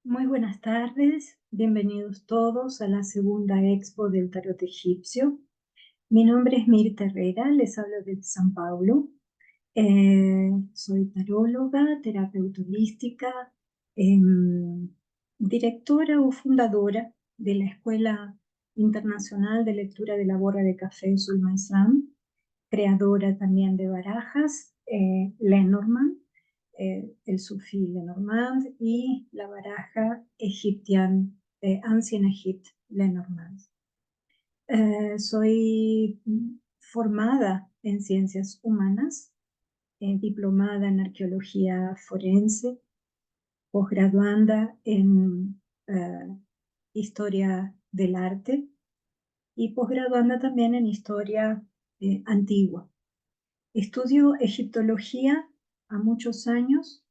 Muy buenas tardes, bienvenidos todos a la segunda expo del tarot egipcio. Mi nombre es Mirta Herrera, les hablo desde San Paulo. Soy taróloga, terapeuta holística, directora o fundadora de la Escuela Internacional de Lectura de la Borra de Café Zulma Islam, creadora también de barajas, Lenormand, el sufí Lenormand y la baraja egiptiana, Ancient Egypt Lenormand. Soy formada en ciencias humanas, diplomada en arqueología forense, posgraduanda en historia del arte y posgraduanda también en historia antigua. Estudio egiptología a muchos años.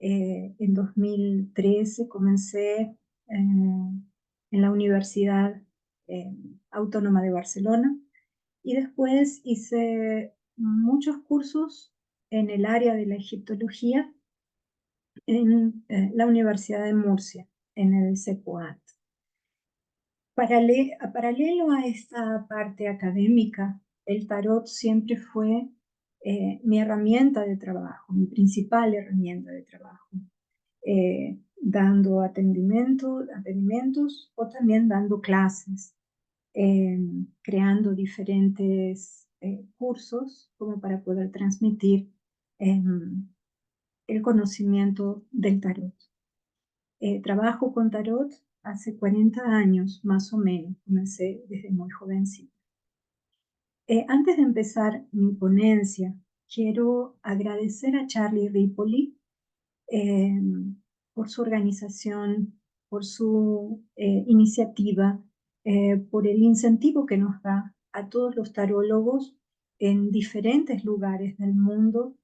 En 2013 comencé en la Universidad Autónoma de Barcelona y después hice muchos cursos en el área de la egiptología en la Universidad de Murcia, en el CEPOAT. Paralelo a esta parte académica, el tarot siempre fue mi herramienta de trabajo, mi principal herramienta de trabajo, dando atendimientos o también dando clases, creando diferentes cursos como para poder transmitir el conocimiento del tarot. Trabajo con tarot hace 40 años, más o menos. Comencé desde muy jovencita. Antes de empezar mi ponencia, quiero agradecer a Charlie Ripoli eh, por su organización, por su iniciativa, por el incentivo que nos da a todos los tarólogos en diferentes lugares del mundo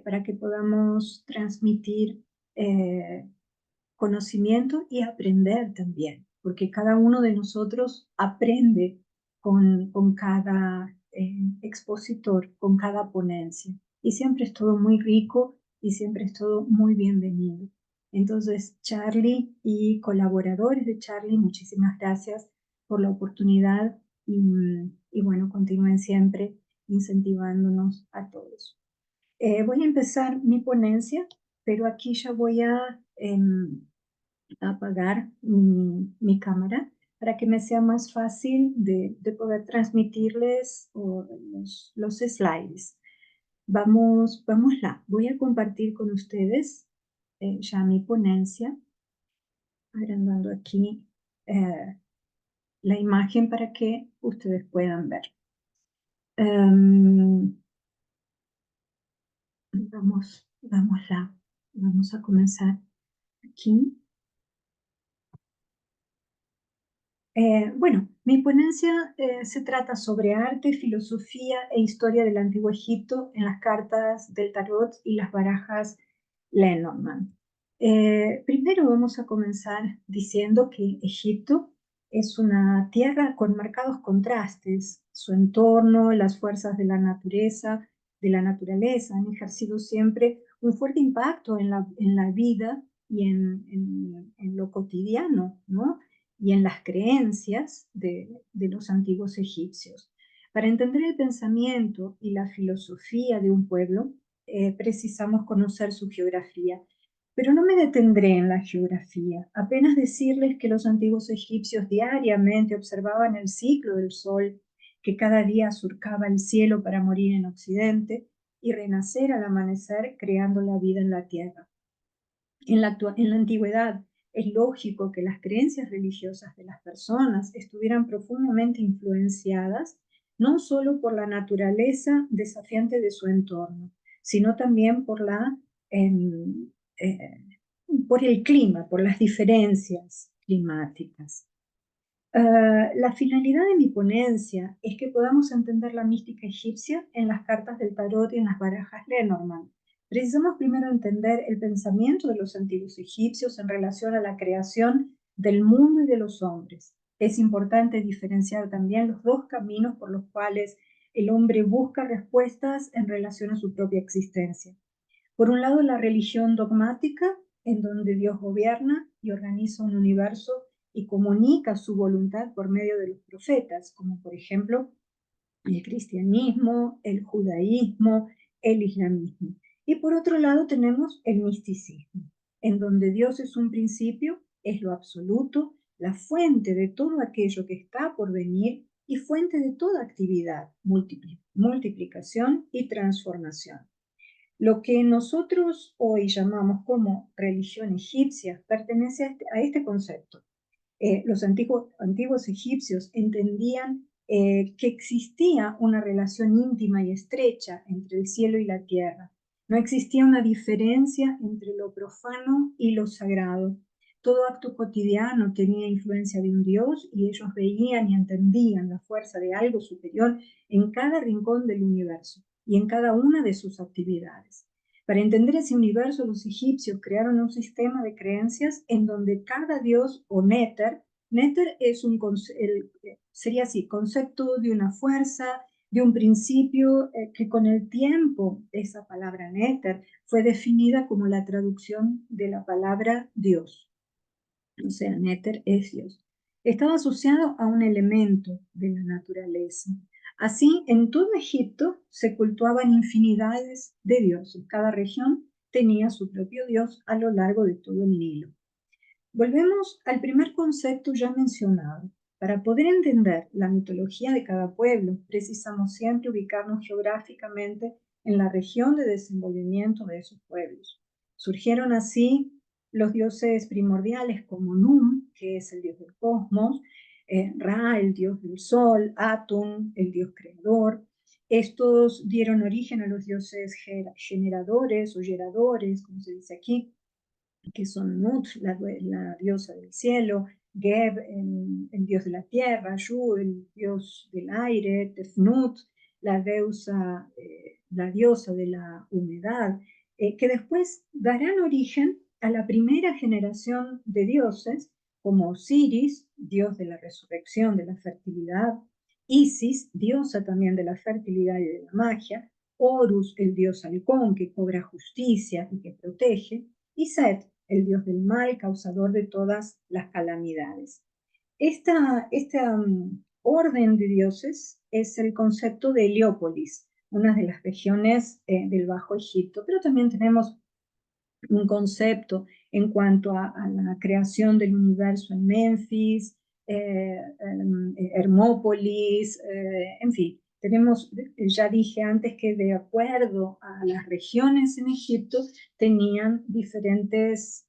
para que podamos transmitir conocimiento y aprender también, porque cada uno de nosotros aprende con cada expositor, con cada ponencia. Y siempre es todo muy rico y siempre es todo muy bienvenido. Entonces, Charlie y colaboradores de Charlie, muchísimas gracias por la oportunidad y bueno, continúen siempre incentivándonos a todos. Voy a empezar mi ponencia, pero aquí ya voy a apagar mi cámara para que me sea más fácil de poder transmitirles los slides. Vámonos. Voy a compartir con ustedes ya mi ponencia, agrandando aquí la imagen para que ustedes puedan ver. Vamos a comenzar aquí. Bueno, mi ponencia se trata sobre arte, filosofía e historia del Antiguo Egipto en las cartas del tarot y las barajas Lenormand. Primero vamos a comenzar diciendo que Egipto es una tierra con marcados contrastes. Su entorno, las fuerzas de la naturaleza han ejercido siempre un fuerte impacto en la vida y en lo cotidiano, ¿no? Y en las creencias de los antiguos egipcios. Para entender el pensamiento y la filosofía de un pueblo, precisamos conocer su geografía. Pero no me detendré en la geografía, apenas decirles que los antiguos egipcios diariamente observaban el ciclo del sol, que cada día surcaba el cielo para morir en Occidente y renacer al amanecer creando la vida en la tierra. En la antigüedad, es lógico que las creencias religiosas de las personas estuvieran profundamente influenciadas no solo por la naturaleza desafiante de su entorno, sino también em, eh, por el clima, por las diferencias climáticas. La finalidad de mi ponencia es que podamos entender la mística egipcia en las cartas del tarot y en las barajas Lenormand. Precisamos primero entender el pensamiento de los antiguos egipcios en relación a la creación del mundo y de los hombres. Es importante diferenciar también los dos caminos por los cuales el hombre busca respuestas en relación a su propia existencia. Por un lado, la religión dogmática en donde Dios gobierna y organiza un universo y comunica su voluntad por medio de los profetas, como por ejemplo el cristianismo, el judaísmo, el islamismo. Y por otro lado tenemos el misticismo, en donde Dios es un principio, es lo absoluto, la fuente de todo aquello que está por venir y fuente de toda actividad, multiplicación y transformación. Lo que nosotros hoy llamamos como religión egipcia pertenece a este concepto. Los antiguos egipcios entendían que existía una relación íntima y estrecha entre el cielo y la tierra. No existía una diferencia entre lo profano y lo sagrado. Todo acto cotidiano tenía influencia de un Dios y ellos veían y entendían la fuerza de algo superior en cada rincón del universo y en cada una de sus actividades. Para entender ese universo, los egipcios crearon un sistema de creencias en donde cada dios o Néter es sería así, concepto de una fuerza, de un principio que con el tiempo esa palabra Néter fue definida como la traducción de la palabra Dios. O sea, Néter es Dios. Estaba asociado a un elemento de la naturaleza. Así, en todo Egipto se cultuaban infinidades de dioses. Cada región tenía su propio dios a lo largo de todo el Nilo. Volvemos al primer concepto ya mencionado. Para poder entender la mitología de cada pueblo, precisamos siempre ubicarnos geográficamente en la región de desenvolvimiento de esos pueblos. Surgieron así los dioses primordiales como Num, que es el dios del cosmos, Ra, el dios del sol, Atun, el dios creador. Estos dieron origen a los dioses generadores o geradores, como se dice aquí, que son Nut, la diosa del cielo, Geb, el dios de la tierra, Shu, el dios del aire, Tefnut, la diosa de la humedad, que después darán origen a la primera generación de dioses, como Osiris, dios de la resurrección, de la fertilidad, Isis, diosa también de la fertilidad y de la magia, Horus, el dios halcón, que cobra justicia y que protege, y Set, el dios del mal, causador de todas las calamidades. Esta orden de dioses es el concepto de Heliópolis, una de las regiones del Bajo Egipto, pero también tenemos un concepto en cuanto a la creación del universo en Memphis, Hermópolis, en fin. Tenemos, ya dije antes que de acuerdo a las regiones en Egipto tenían diferentes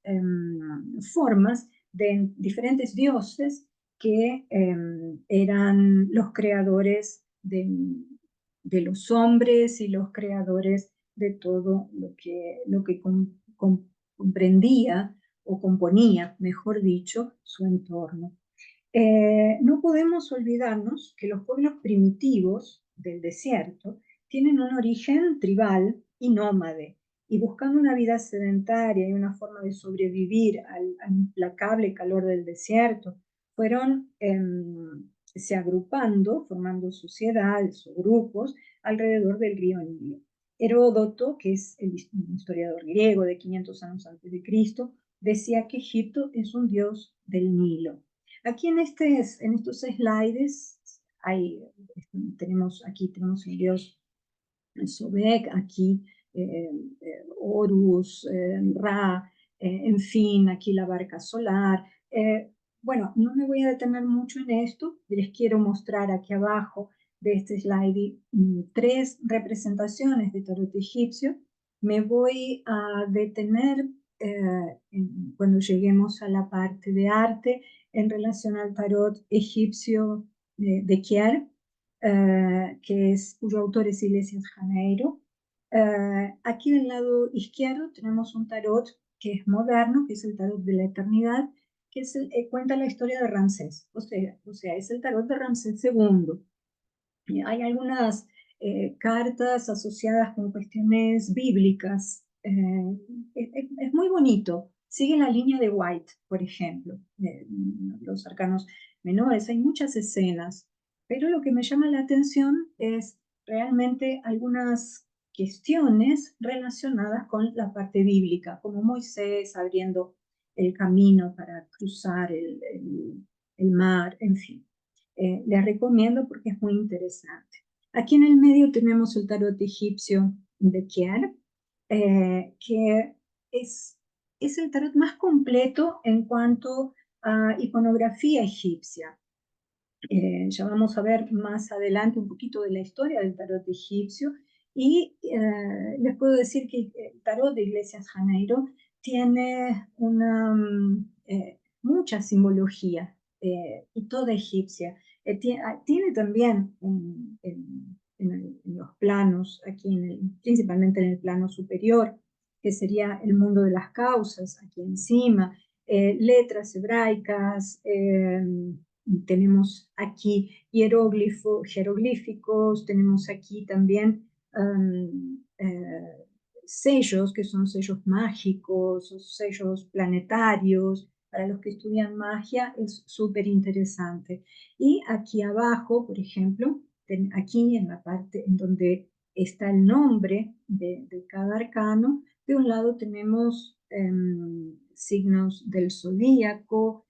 formas de diferentes dioses que eran los creadores de los hombres y los creadores de todo lo que comprendía o componía, mejor dicho, su entorno. No podemos olvidarnos que los pueblos primitivos del desierto tienen un origen tribal y nómade, y buscando una vida sedentaria y una forma de sobrevivir al implacable calor del desierto, fueron se agrupando, formando sociedades o grupos alrededor del río Nilo. Heródoto, que es el historiador griego de 500 años antes de Cristo, decía que Egipto es un dios del Nilo. Aquí en estos slides tenemos el dios Sobek, aquí Horus, Ra, en fin, aquí la barca solar. Bueno, no me voy a detener mucho en esto, les quiero mostrar aquí abajo de este slide tres representaciones de tarot egipcio. Me voy a detener cuando lleguemos a la parte de arte en relación al tarot egipcio de Kier, cuyo autor es Iglesias Janeiro. Aquí del lado izquierdo tenemos un tarot que es moderno, que es el tarot de la eternidad, que cuenta la historia de Ramsés, o sea, es el tarot de Ramsés II. Hay algunas cartas asociadas con cuestiones bíblicas. Es muy bonito. Sigue la línea de White, por ejemplo, los arcanos menores. Hay muchas escenas, pero lo que me llama la atención es realmente algunas cuestiones relacionadas con la parte bíblica, como Moisés abriendo el camino para cruzar el mar, en fin. Les recomiendo porque es muy interesante. Aquí en el medio tenemos el tarot egipcio de Kier, que es el tarot más completo en cuanto a iconografía egipcia. Ya vamos a ver más adelante un poquito de la historia del tarot egipcio y les puedo decir que el tarot de Iglesias Janeiro tiene mucha simbología y toda egipcia. Tiene también en los planos, principalmente en el plano superior, que sería el mundo de las causas, aquí encima, letras hebraicas, tenemos aquí jeroglíficos, tenemos aquí también sellos, que son sellos mágicos, o sellos planetarios. Para los que estudian magia es súper interesante. Y aquí abajo, por ejemplo, aquí en la parte en donde está el nombre de cada arcano, de un lado tenemos signos del zodíaco,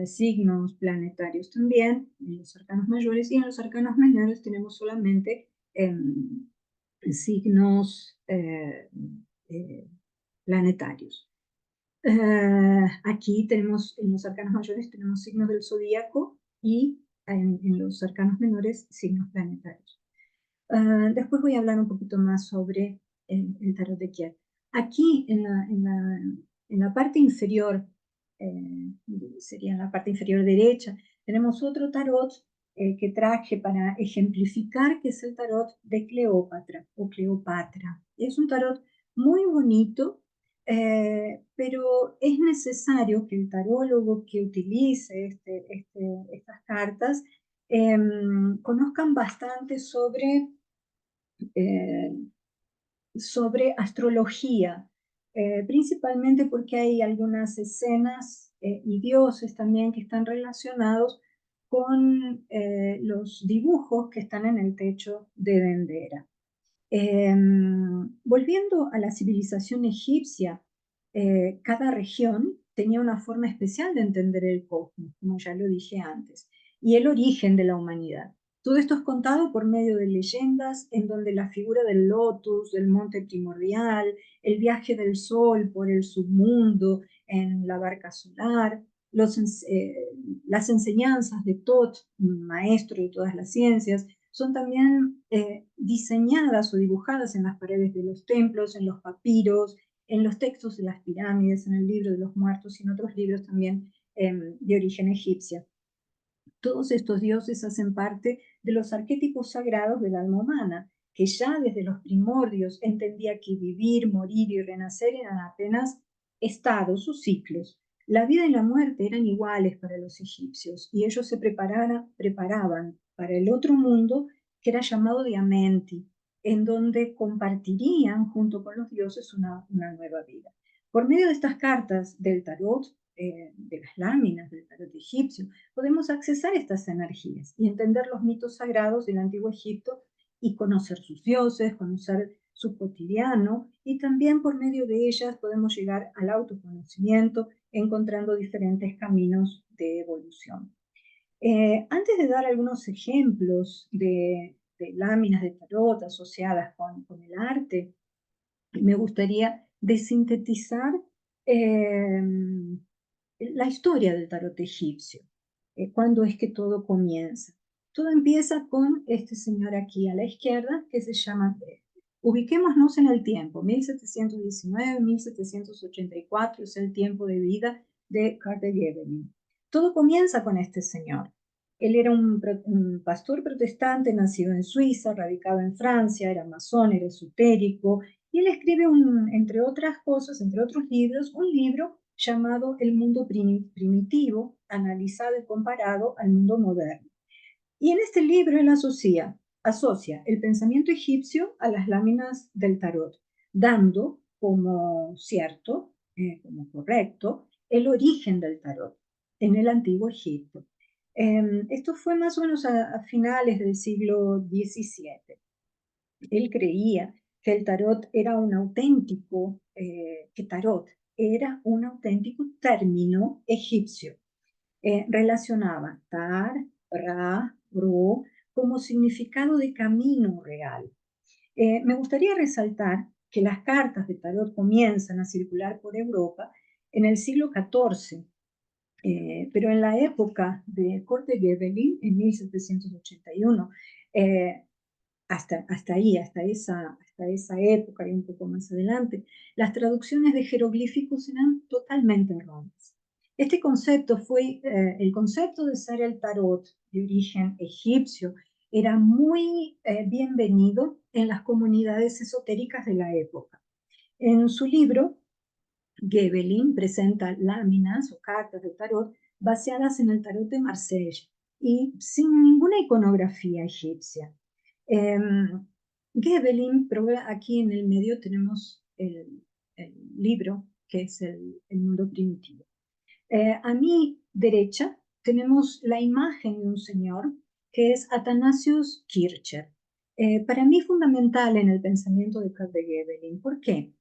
signos planetarios también, en los arcanos mayores, y en los arcanos menores tenemos solamente signos planetarios. Aquí tenemos, en los arcanos mayores tenemos signos del zodíaco y en los arcanos menores signos planetarios. Después voy a hablar un poquito más sobre el tarot de Kier. Aquí en la parte inferior, sería en la parte inferior derecha, tenemos otro tarot que traje para ejemplificar, que es el tarot de Cleopatra o Cleopatra. Es un tarot muy bonito, pero es necesario que el tarólogo que utilice estas cartas conozcan bastante eh, sobre astrología, principalmente porque hay algunas escenas y dioses también que están relacionados con los dibujos que están en el techo de Dendera. Volviendo a la civilización egipcia, cada región tenía una forma especial de entender el cosmos, como ya lo dije antes, y el origen de la humanidad. Todo esto es contado por medio de leyendas en donde la figura del lotus, del monte primordial, el viaje del sol por el submundo en la barca solar, las enseñanzas de Tot, maestro de todas las ciencias, son también diseñadas o dibujadas en las paredes de los templos, en los papiros, en los textos de las pirámides, en el libro de los muertos y en otros libros también de origen egipcia. Todos estos dioses hacen parte de los arquetipos sagrados del alma humana, que ya desde los primordios entendía que vivir, morir y renacer eran apenas estados o ciclos. La vida y la muerte eran iguales para los egipcios y ellos se preparaban para el otro mundo que era llamado de Amenti, en donde compartirían junto con los dioses una nueva vida. Por medio de estas cartas del tarot, de las láminas del tarot egipcio, podemos accesar estas energías y entender los mitos sagrados del antiguo Egipto y conocer sus dioses, conocer su cotidiano, y también por medio de ellas podemos llegar al autoconocimiento encontrando diferentes caminos de evolución. Antes de dar algunos ejemplos de láminas de tarot asociadas con el arte, me gustaría desintetizar eh, la historia del tarot egipcio. ¿Cuándo es que todo comienza? Todo empieza con este señor aquí a la izquierda que se llama, ubiquémonos en el tiempo, 1719-1784 es el tiempo de vida de Carter Gevelin. Todo comienza con este señor. Él era un pastor protestante nacido en Suiza, radicado en Francia, era masón, era esotérico, y él escribe, entre otras cosas, entre otros libros, un libro llamado El mundo primitivo, analizado y comparado al mundo moderno. Y en este libro él asocia el pensamiento egipcio a las láminas del tarot, dando como cierto, como correcto, el origen del tarot en el antiguo Egipto. Esto fue más o menos a finales del siglo XVII. Él creía que el tarot era un auténtico, que tarot era un auténtico término egipcio. Relacionaba tar, ra, ro, como significado de camino real. Me gustaría resaltar que las cartas de tarot comienzan a circular por Europa en el siglo XIV, pero en la época de Corte Göbeli, en 1781, eh, hasta esa época y un poco más adelante, las traducciones de jeroglíficos eran totalmente erróneas. Este concepto fue, el concepto de ser el tarot de origen egipcio, era muy bienvenido en las comunidades esotéricas de la época. En su libro, Gebelin presenta láminas o cartas de tarot basadas en el tarot de Marsella y sin ninguna iconografía egipcia. Gebelin, aquí en el medio tenemos el libro que es el mundo primitivo. A mi derecha tenemos la imagen de un señor que es Athanasius Kircher. Para mí fundamental en el pensamiento de Kurt de Gebelin. ¿Por qué?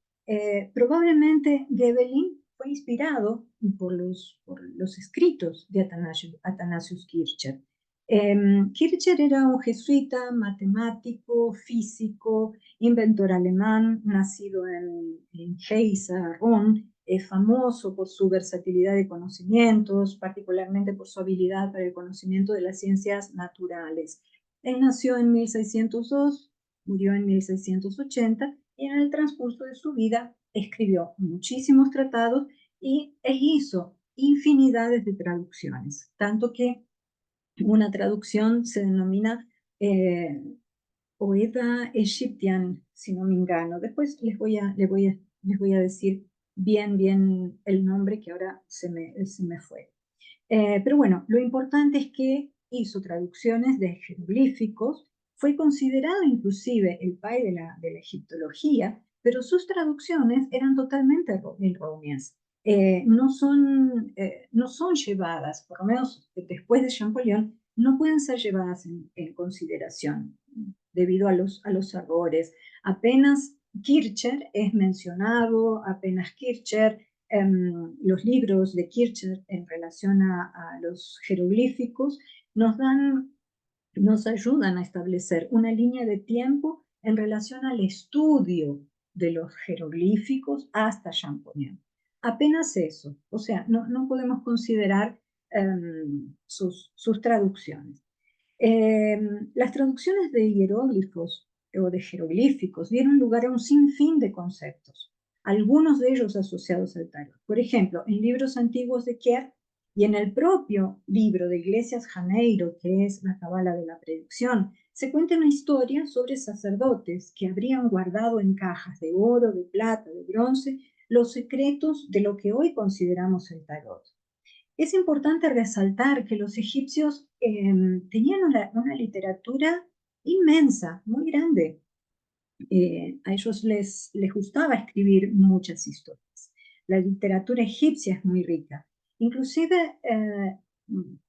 Probablemente Gebelin fue inspirado por los escritos de Athanasius Kircher. Kircher era un jesuita, matemático, físico, inventor alemán, nacido en Geisa, Ron, famoso por su versatilidad de conocimientos, particularmente por su habilidad para el conocimiento de las ciencias naturales. Él nació en 1602, murió en 1680 y en el transcurso de su vida escribió muchísimos tratados e hizo infinidades de traducciones, tanto que una traducción se denomina Oeda Egyptian, si no me engano. Después les voy a decir bien el nombre que ahora se me fue. Pero bueno, lo importante es que hizo traducciones de jeroglíficos, fue considerado inclusive el padre de la egiptología, pero sus traducciones eran totalmente erróneas. No son llevadas, por lo menos después de Champollion, no pueden ser llevadas en consideración debido a los errores. Apenas Kircher es mencionado, apenas Kircher los libros de Kircher en relación a los jeroglíficos nos ayudan a establecer una línea de tiempo en relación al estudio de los jeroglíficos hasta Champollion. Apenas eso, o sea, no podemos considerar sus traducciones. Las traducciones de hieróglifos o de jeroglíficos dieron lugar a un sinfín de conceptos, algunos de ellos asociados al tarot. Por ejemplo, en libros antiguos de Kier y en el propio libro de Iglesias Janeiro, que es la Cábala de la Predicción, se cuenta una historia sobre sacerdotes que habrían guardado en cajas de oro, de plata, de bronce, los secretos de lo que hoy consideramos el tarot. Es importante resaltar que los egipcios tenían una literatura inmensa, muy grande. A ellos les gustaba escribir muchas historias. La literatura egipcia es muy rica. Inclusive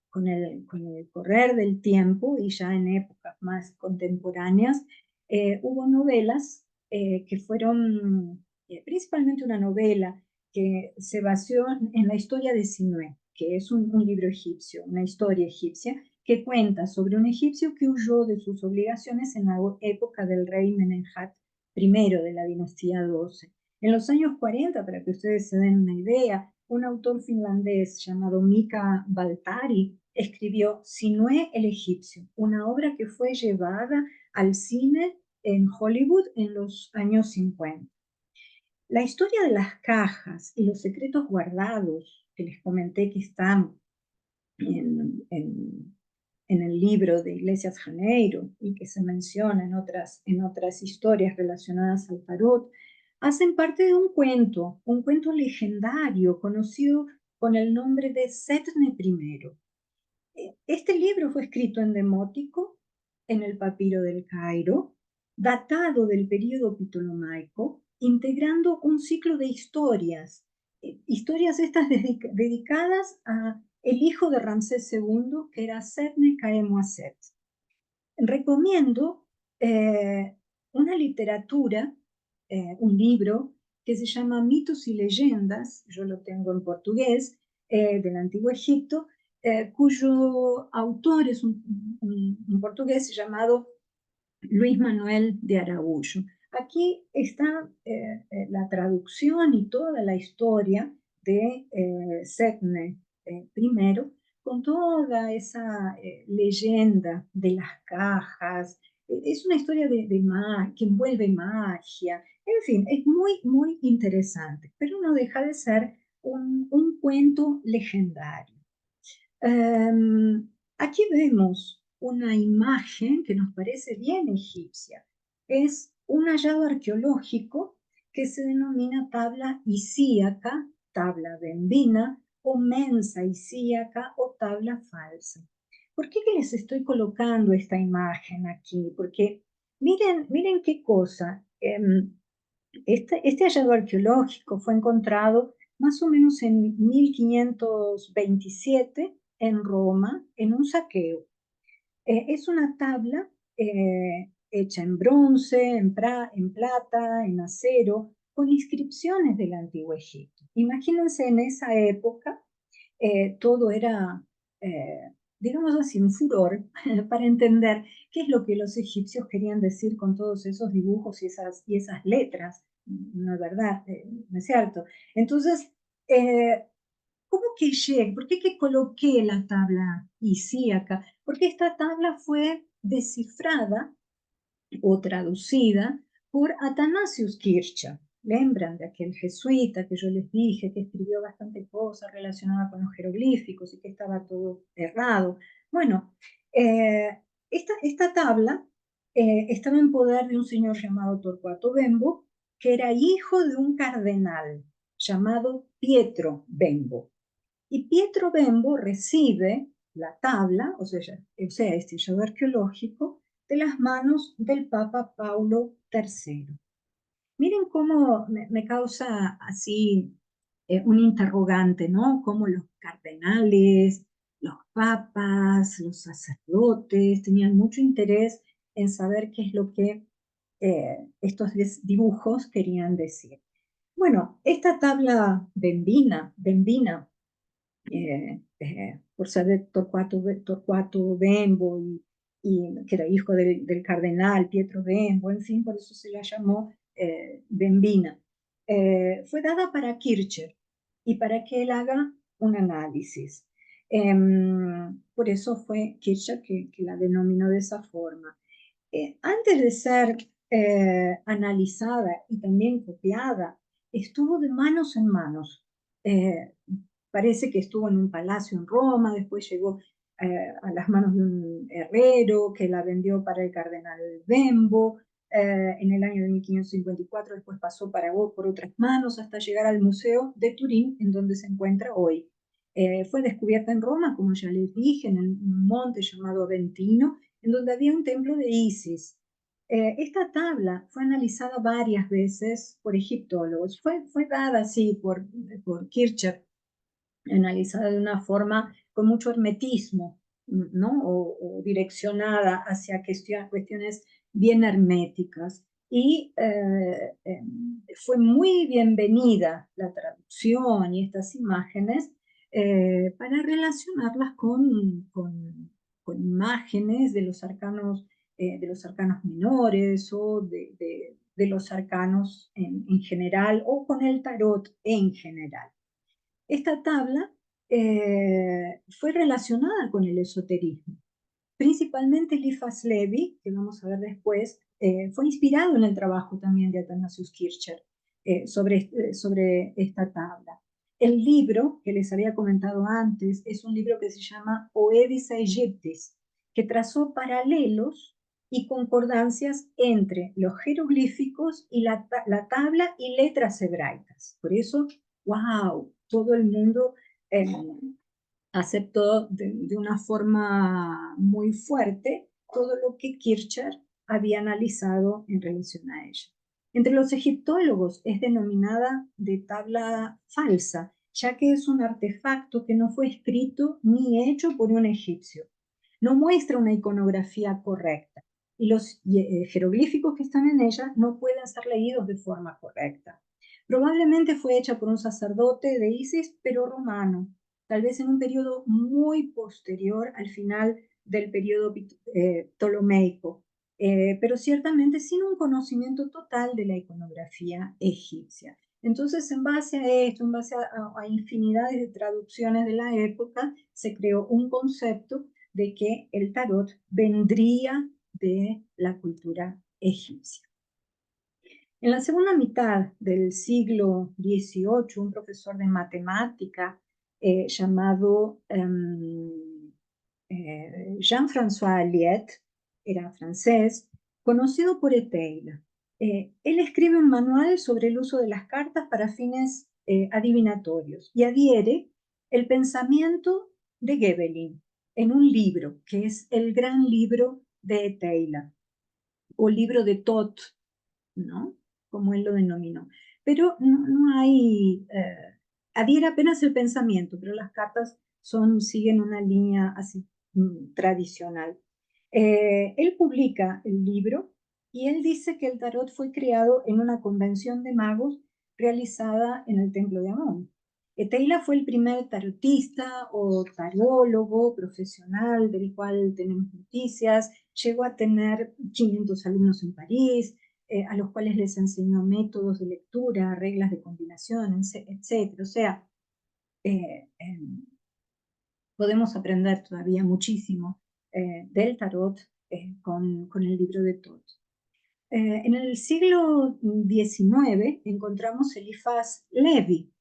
con el correr del tiempo y ya en épocas más contemporáneas, hubo novelas que fueron, principalmente una novela que se basó en la historia de Sinué, que es un libro egipcio, una historia egipcia, que cuenta sobre un egipcio que huyó de sus obligaciones en la época del rey Menenhat I de la dinastía 12. En los años 40, para que ustedes se den una idea, un autor finlandés llamado Mika Baltari escribió Sinué el egipcio, una obra que fue llevada al cine en Hollywood en los años 50. La historia de las cajas y los secretos guardados que les comenté que están en el libro de Iglesias Janeiro y que se menciona en otras historias relacionadas al tarot, hacen parte de un cuento legendario conocido con el nombre de Setne I. Este libro fue escrito en demótico, en el papiro del Cairo, datado del período ptolomaico, integrando un ciclo de historias, historias estas dedicadas a el hijo de Ramsés II, que era Setne-Khemuaset. Recomiendo una literatura un libro que se llama Mitos y Leyendas, yo lo tengo en portugués, del Antiguo Egipto, cuyo autor es un portugués llamado Luis Manuel de Araújo. Aquí está la traducción y toda la historia de Setne I, con toda esa leyenda de las cajas. Es una historia que envuelve magia. En fin, es muy, muy interesante, pero no deja de ser un cuento legendario. Aquí vemos una imagen que nos parece bien egipcia. Es un hallado arqueológico que se denomina tabla isíaca, tabla bembina, o mensa isíaca o tabla falsa. ¿Por qué que les estoy colocando esta imagen aquí? Porque miren qué cosa. Este hallado arqueológico fue encontrado más o menos en 1527 en Roma, en un saqueo. Es una tabla hecha en bronce, en plata, en acero, con inscripciones del Antiguo Egipto. Imagínense en esa época, todo era, digamos así, un furor para entender qué es lo que los egipcios querían decir con todos esos dibujos y esas letras. No es verdad, ¿no es cierto? Entonces, ¿cómo que llegué? ¿Por qué que coloqué la tabla isíaca? Porque esta tabla fue descifrada o traducida por Athanasius Kircher. Lembran de aquel jesuita que yo les dije que escribió bastante cosas relacionadas con los jeroglíficos y que estaba todo errado. Bueno, esta tabla estaba en poder de un señor llamado Torquato Bembo, que era hijo de un cardenal llamado Pietro Bembo. Y Pietro Bembo recibe la tabla, este hallazgo arqueológico, de las manos del Papa Paulo III. Miren cómo me causa así un interrogante, ¿no? Cómo los cardenales, los papas, los sacerdotes tenían mucho interés en saber qué es lo que estos dibujos querían decir. Bueno, esta tabla bembina por ser Torquato Bembo que era hijo del cardenal Pietro Bembo, en fin, por eso se la llamó Bembina. Fue dada para Kircher y para que él haga un análisis. Por eso fue Kircher que la denominó de esa forma. Antes de ser analizada y también copiada, estuvo de manos en manos. Parece que estuvo en un palacio en Roma, después llegó a las manos de un herrero que la vendió para el cardenal Bembo en el año de 1554, después pasó por otras manos hasta llegar al Museo de Turín, en donde se encuentra hoy. Fue descubierta en Roma, como ya les dije, en un monte llamado Aventino, en donde había un templo de Isis. Esta tabla fue analizada varias veces por egiptólogos, fue dada así por Kircher, analizada de una forma con mucho hermetismo, ¿no? O direccionada hacia cuestiones bien herméticas. Y fue muy bienvenida la traducción y estas imágenes para relacionarlas con imágenes de los arcanos menores o de los arcanos en general o con el tarot en general. Esta tabla fue relacionada con el esoterismo. Principalmente Eliphas Levi, que vamos a ver después, fue inspirado en el trabajo también de Athanasius Kircher sobre esta tabla. El libro que les había comentado antes es un libro que se llama Oedis Aegyptis, que trazó paralelos y concordancias entre los jeroglíficos y la tabla y letras hebraicas. Por eso, wow, todo el mundo aceptó de una forma muy fuerte todo lo que Kircher había analizado en relación a ella. Entre los egiptólogos es denominada de tabla falsa, ya que es un artefacto que no fue escrito ni hecho por un egipcio. No muestra una iconografía correcta. y los jeroglíficos que están en ella no pueden ser leídos de forma correcta. Probablemente fue hecha por un sacerdote de Isis, pero romano, tal vez en un periodo muy posterior al final del periodo ptolomeico, pero ciertamente sin un conocimiento total de la iconografía egipcia. Entonces, en base a esto, en base a infinidades de traducciones de la época, se creó un concepto de que el tarot vendría de la cultura egipcia. En la segunda mitad del siglo XVIII, un profesor de matemática llamado Jean-François Aliette, era francés, conocido por Eteila. Él escribe un manual sobre el uso de las cartas para fines adivinatorios y adhiere el pensamiento de Gebelin en un libro, que es el gran libro de Eteila, o libro de Thoth, ¿no? Como él lo denominó. Pero no hay, adhiere apenas el pensamiento, pero las cartas siguen una línea así tradicional. Él publica el libro y él dice que el tarot fue creado en una convención de magos realizada en el templo de Amón. Teila fue el primer tarotista o tarólogo profesional del cual tenemos noticias. Llegó a tener 500 alumnos en París, a los cuales les enseñó métodos de lectura, reglas de combinación, etc. O sea, podemos aprender todavía muchísimo del tarot con el libro de Thoth. En el siglo XIX encontramos Eliphas Levi.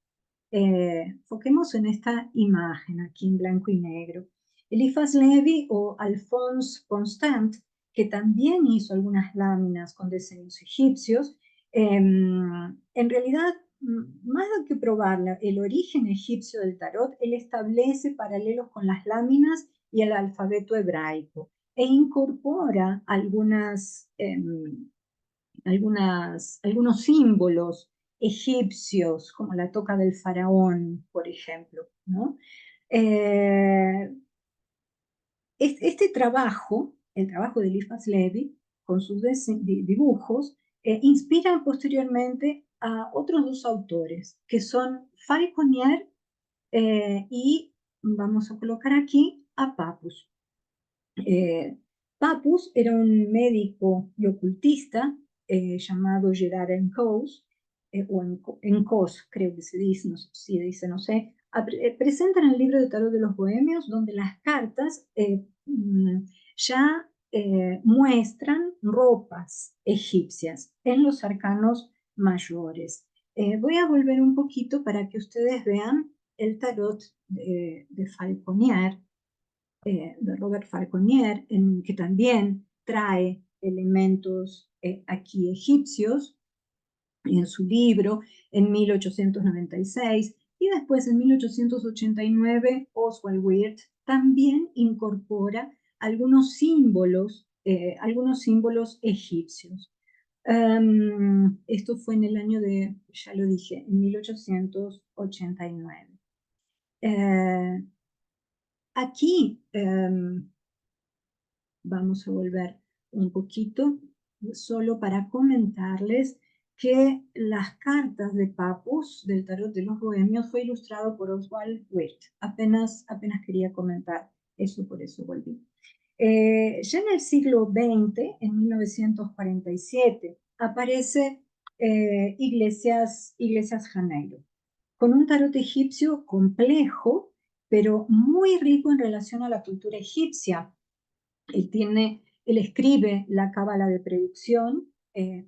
Foquemos en esta imagen aquí en blanco y negro. Eliphas Levi o Alphonse Constant, que también hizo algunas láminas con diseños egipcios, en realidad, más que probar el origen egipcio del tarot, él establece paralelos con las láminas y el alfabeto hebraico e incorpora algunos símbolos egipcios, como la toca del faraón, por ejemplo, ¿no? Este trabajo, el trabajo de Eliphas Levi, con sus dibujos, inspira posteriormente a otros dos autores, que son Falconier y, vamos a colocar aquí, a Papus. Papus era un médico y ocultista llamado Gerard Encausse, o Encausse, creo que se dice, no sé si dice, no sé, presenta en el libro de tarot de los bohemios, donde las cartas ya muestran ropas egipcias en los arcanos mayores. Voy a volver un poquito para que ustedes vean el tarot de Falconier, de Robert Falconier, que también trae elementos aquí egipcios en su libro en 1896, y después en 1889 Oswald Wirth también incorpora algunos símbolos egipcios. Esto fue en el año de, ya lo dije, en 1889. Aquí vamos a volver un poquito, solo para comentarles que las cartas de Papus del tarot de los bohemios fue ilustrado por Oswald Wirth. Apenas quería comentar eso, por eso volví. Ya en el siglo XX, en 1947, aparece Iglesias Janeiro, con un tarot egipcio complejo, pero muy rico en relación a la cultura egipcia. Él escribe la Cábala de Predicción,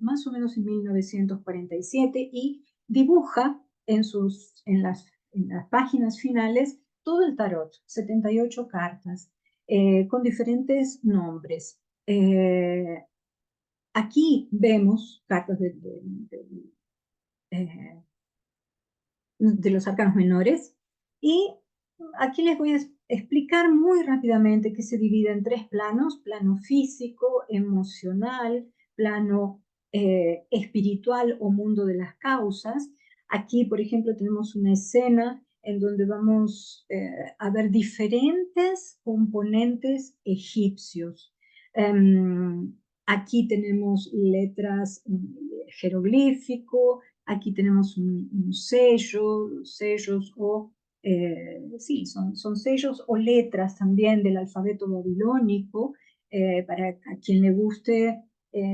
más o menos en 1947, y dibuja en las páginas finales todo el tarot, 78 cartas, con diferentes nombres. Aquí vemos cartas de los arcanos menores, y aquí les voy a explicar muy rápidamente que se divide en tres planos: plano físico, emocional, plano espiritual o mundo de las causas. Aquí, por ejemplo, tenemos una escena en donde vamos a ver diferentes componentes egipcios. Aquí tenemos letras, jeroglífico, aquí tenemos un sello, sellos o, sí, son sellos o letras también del alfabeto babilónico. Para a quien le guste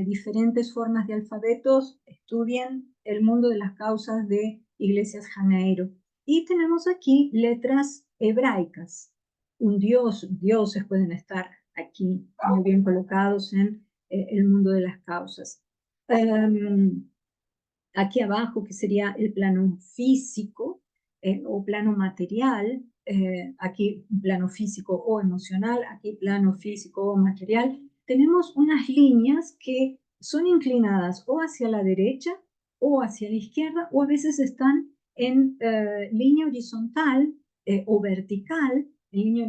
diferentes formas de alfabetos, estudien el mundo de las causas de Iglesias Janeiro. Y tenemos aquí letras hebraicas. Dioses pueden estar aquí muy bien colocados en el mundo de las causas. Aquí abajo, que sería el plano físico o plano material, aquí plano físico o emocional, aquí plano físico o material, tenemos unas líneas que son inclinadas o hacia la derecha o hacia la izquierda, o a veces están en línea horizontal o vertical, en línea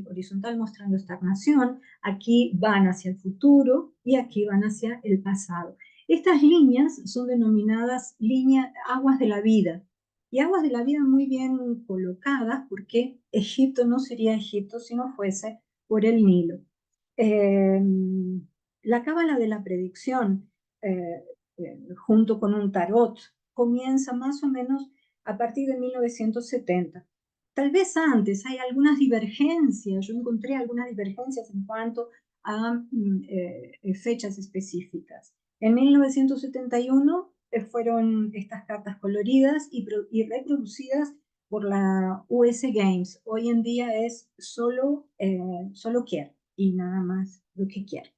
horizontal mostrando estagnación, aquí van hacia el futuro y aquí van hacia el pasado. Estas líneas son denominadas aguas de la vida, y aguas de la vida muy bien colocadas, porque Egipto no sería Egipto si no fuese por el Nilo. Eh, la cábala de la predicción, junto con un tarot, comienza más o menos a partir de 1970. Tal vez antes hay algunas divergencias, yo encontré algunas divergencias en cuanto a fechas específicas. En 1971 fueron estas cartas coloridas y reproducidas por la US Games. Hoy en día es solo Kier y nada más lo que quiere.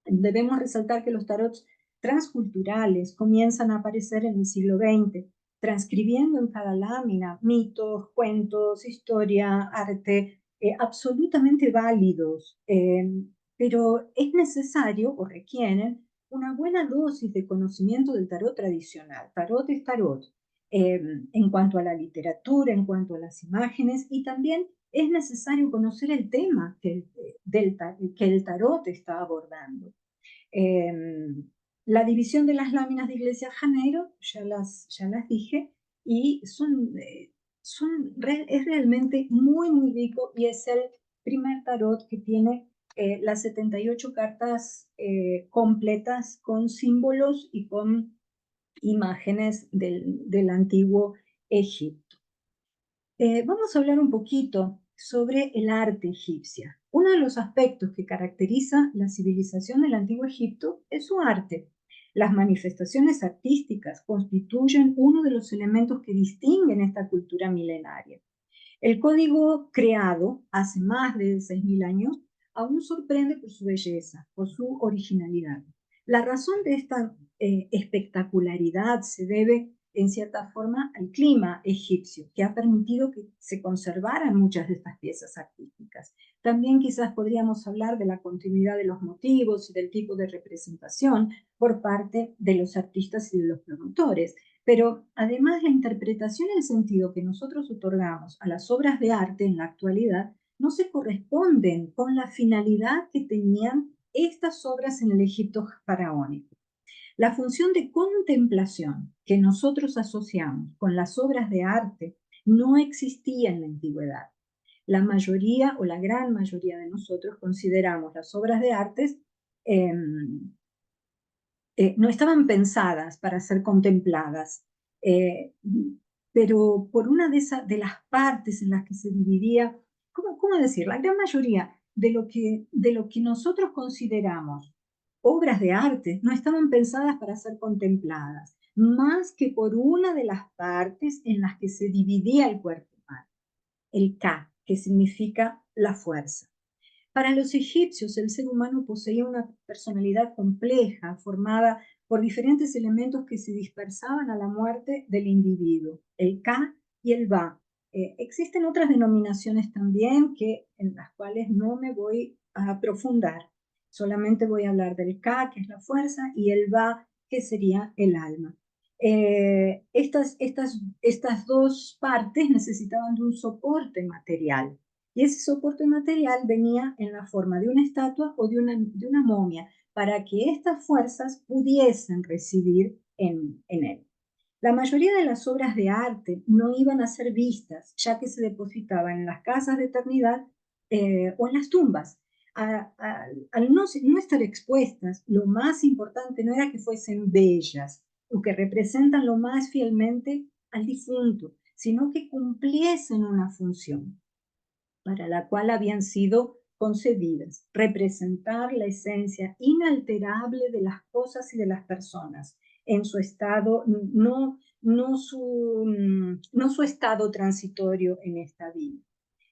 Debemos resaltar que los tarots transculturales comienzan a aparecer en el siglo XX, transcribiendo en cada lámina mitos, cuentos, historia, arte, absolutamente válidos, pero es necesario o requieren una buena dosis de conocimiento del tarot tradicional. Tarot es tarot, en cuanto a la literatura, en cuanto a las imágenes, y también es necesario conocer el tema que el tarot está abordando. La división de las láminas de Iglesias Janeiro, ya las dije, y es realmente muy rico, y es el primer tarot que tiene las 78 cartas completas con símbolos y con imágenes del antiguo Egipto. Vamos a hablar un poquito sobre el arte egipcia. Uno de los aspectos que caracteriza la civilización del Antiguo Egipto es su arte. Las manifestaciones artísticas constituyen uno de los elementos que distinguen esta cultura milenaria. El código creado hace más de 6.000 años aún sorprende por su belleza, por su originalidad. La razón de esta espectacularidad se debe, en cierta forma, al clima egipcio, que ha permitido que se conservaran muchas de estas piezas artísticas. También quizás podríamos hablar de la continuidad de los motivos y del tipo de representación por parte de los artistas y de los promotores. Pero además, la interpretación y el sentido que nosotros otorgamos a las obras de arte en la actualidad no se corresponden con la finalidad que tenían estas obras en el Egipto faraónico. La función de contemplación que nosotros asociamos con las obras de arte no existía en la antigüedad. La mayoría o la gran mayoría de nosotros consideramos las obras de arte no estaban pensadas para ser contempladas, eh, pero por una de las partes en las que se dividía, ¿cómo decir? La gran mayoría de lo que nosotros consideramos obras de arte no estaban pensadas para ser contempladas, más que por una de las partes en las que se dividía el cuerpo humano, el Ka, que significa la fuerza. Para los egipcios, el ser humano poseía una personalidad compleja, formada por diferentes elementos que se dispersaban a la muerte del individuo, el Ka y el Ba. Existen otras denominaciones también en las cuales no me voy a aprofundar. Solamente voy a hablar del Ka, que es la fuerza, y el Ba, que sería el alma. Estas dos partes necesitaban de un soporte material. Y ese soporte material venía en la forma de una estatua o de una momia, para que estas fuerzas pudiesen residir en él. La mayoría de las obras de arte no iban a ser vistas, ya que se depositaban en las casas de eternidad o en las tumbas. al no estar expuestas, lo más importante no era que fuesen bellas o que representan lo más fielmente al difunto, sino que cumpliesen una función para la cual habían sido concebidas, representar la esencia inalterable de las cosas y de las personas en su estado, no su estado transitorio en esta vida.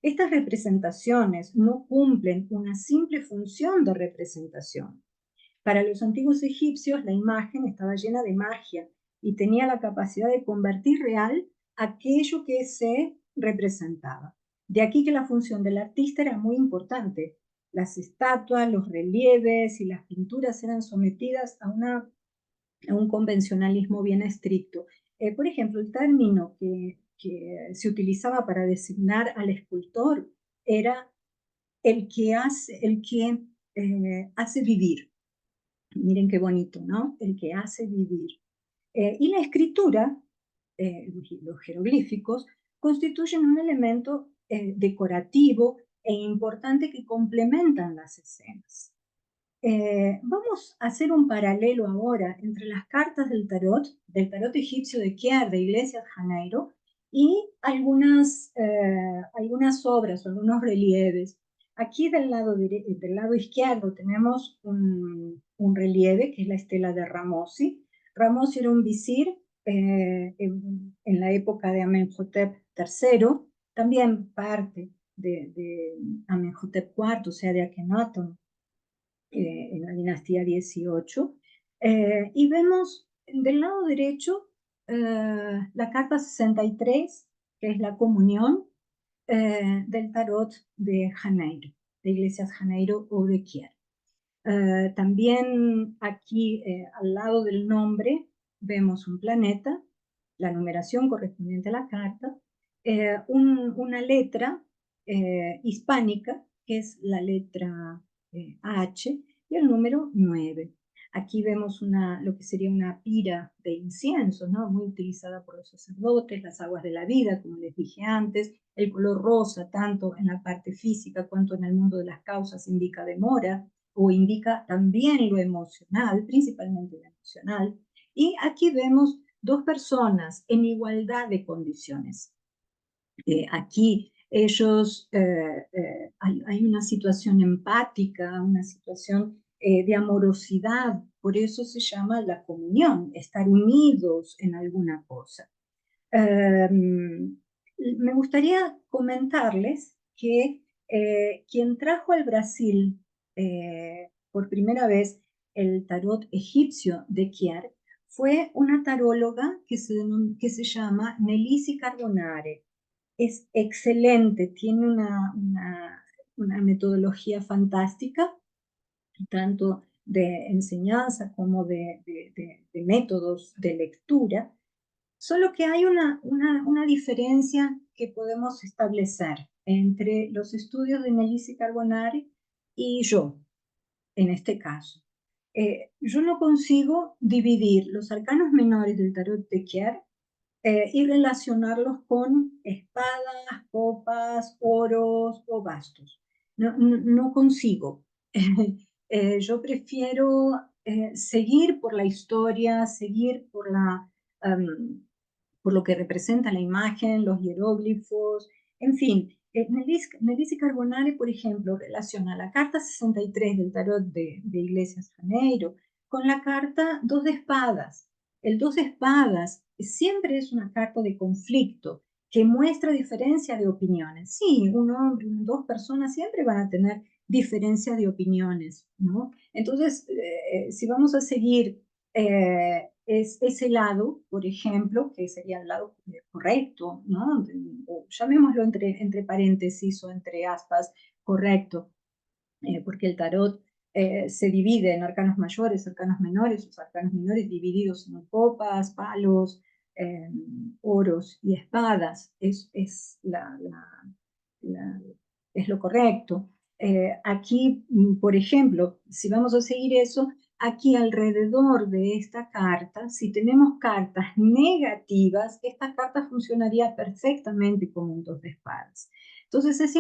Estas representaciones no cumplen una simple función de representación. Para los antiguos egipcios, la imagen estaba llena de magia y tenía la capacidad de convertir real aquello que se representaba. De aquí que la función del artista era muy importante. Las estatuas, los relieves y las pinturas eran sometidas a un convencionalismo bien estricto. Por ejemplo, el término que se utilizaba para designar al escultor era el que hace vivir. Miren qué bonito, ¿no? El que hace vivir. Y la escritura, los jeroglíficos, constituyen un elemento decorativo e importante que complementan las escenas. Vamos a hacer un paralelo ahora entre las cartas del tarot egipcio de Kier, de Iglesias Janeiro, y algunas obras, algunos relieves. Aquí del lado izquierdo tenemos un relieve que es la estela de Ramosi. Ramosi era un visir en la época de Amenhotep III, también parte de Amenhotep IV, o sea, de Akenatón, en la dinastía 18. Y vemos del lado derecho la carta 63, que es la comunión del tarot de Janeiro, de Iglesias Janeiro o de Kier. También aquí al lado del nombre vemos un planeta, la numeración correspondiente a la carta, una letra hispánica, que es la letra H, y el número 9. Aquí vemos lo que sería una pira de incienso, ¿no? Muy utilizada por los sacerdotes, las aguas de la vida, como les dije antes, el color rosa, tanto en la parte física cuanto en el mundo de las causas, indica demora, o indica también lo emocional, principalmente lo emocional. Y aquí vemos dos personas en igualdad de condiciones. Aquí hay una situación empática, una situación de amorosidad, por eso se llama la comunión, estar unidos en alguna cosa. Me gustaría comentarles que quien trajo al Brasil por primera vez el tarot egipcio de Kier fue una taróloga que se llama Nelisi Carbonare. Es excelente, tiene una metodología fantástica, tanto de enseñanza como de métodos de lectura. Solo que hay una diferencia que podemos establecer entre los estudios de Nelisi Carbonari y yo, en este caso. Yo no consigo dividir los arcanos menores del tarot de Kier y relacionarlos con espadas, copas, oros o bastos. No consigo. Yo prefiero seguir por la historia, seguir por lo que representa la imagen, los hieróglifos, en fin. Nelisi Carbonari, por ejemplo, relaciona la carta 63 del tarot de Iglesias Janeiro con la carta 2 de espadas. El 2 de espadas siempre es una carta de conflicto que muestra diferencia de opiniones. Sí, un hombre, dos personas siempre van a tener diferencia de opiniones, ¿no? Entonces, si vamos a seguir es ese lado, por ejemplo, que sería el lado correcto, ¿no? O llamémoslo entre paréntesis o entre aspas, correcto, porque el tarot se divide en arcanos mayores, arcanos menores, los arcanos menores divididos en copas, palos, oros y espadas, es lo correcto. Aquí, por ejemplo, si vamos a seguir eso, aquí alrededor de esta carta, si tenemos cartas negativas, esta carta funcionaría perfectamente como un 2 de espadas. Entonces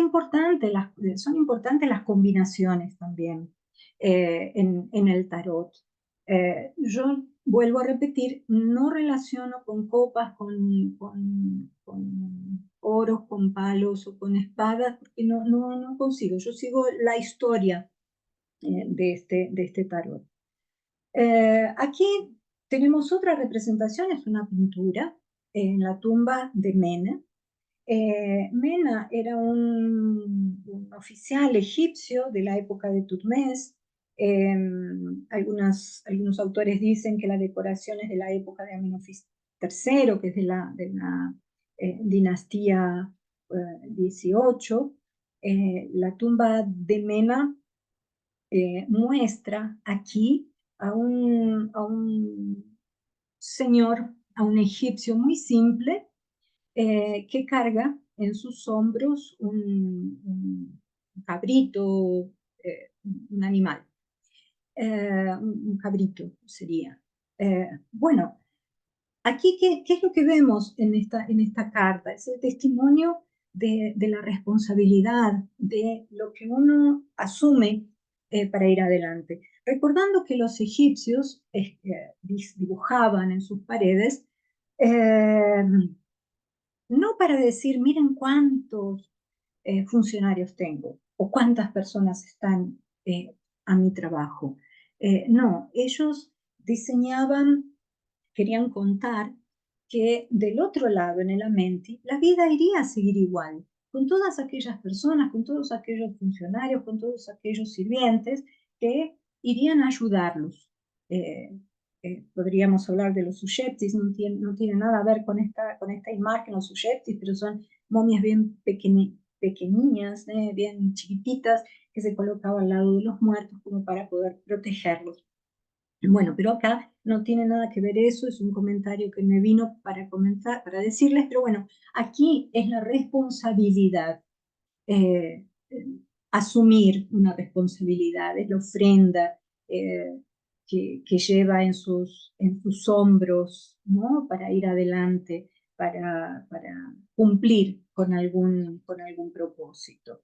son importantes las combinaciones también en el tarot. Yo vuelvo a repetir, no relaciono con copas, con oros, con palos o con espadas, porque no consigo. Yo sigo la historia de este tarot. Aquí tenemos otra representación, es una pintura en la tumba de Mena. Mena era un oficial egipcio de la época de Tutmés. Algunos autores dicen que la decoración es de la época de Amenofis III, que es de la dinastía 18. La tumba de Mena muestra aquí a un señor, a un egipcio muy simple, que carga en sus hombros un cabrito, un animal, un cabrito sería. Bueno, aquí, ¿qué es lo que vemos en esta carta? Es el testimonio de la responsabilidad, de lo que uno asume para ir adelante. Recordando que los egipcios dibujaban en sus paredes, eh, no para decir, miren cuántos funcionarios tengo o cuántas personas están a mi trabajo. No, ellos diseñaban, querían contar que del otro lado, en el Amenti, la vida iría a seguir igual, con todas aquellas personas, con todos aquellos funcionarios, con todos aquellos sirvientes que irían a ayudarlos. Podríamos hablar de los suyeptis, no tiene nada a ver con esta imagen, los suyeptis, pero son momias bien pequeñitas, bien chiquititas, que se colocaban al lado de los muertos como para poder protegerlos. Bueno, pero acá no tiene nada que ver eso, es un comentario que me vino para comentar, para decirles, pero bueno, aquí es la responsabilidad, eh, eh, asumir una responsabilidad, es la ofrenda que lleva en sus hombros, ¿no? Para ir adelante, para cumplir con algún propósito.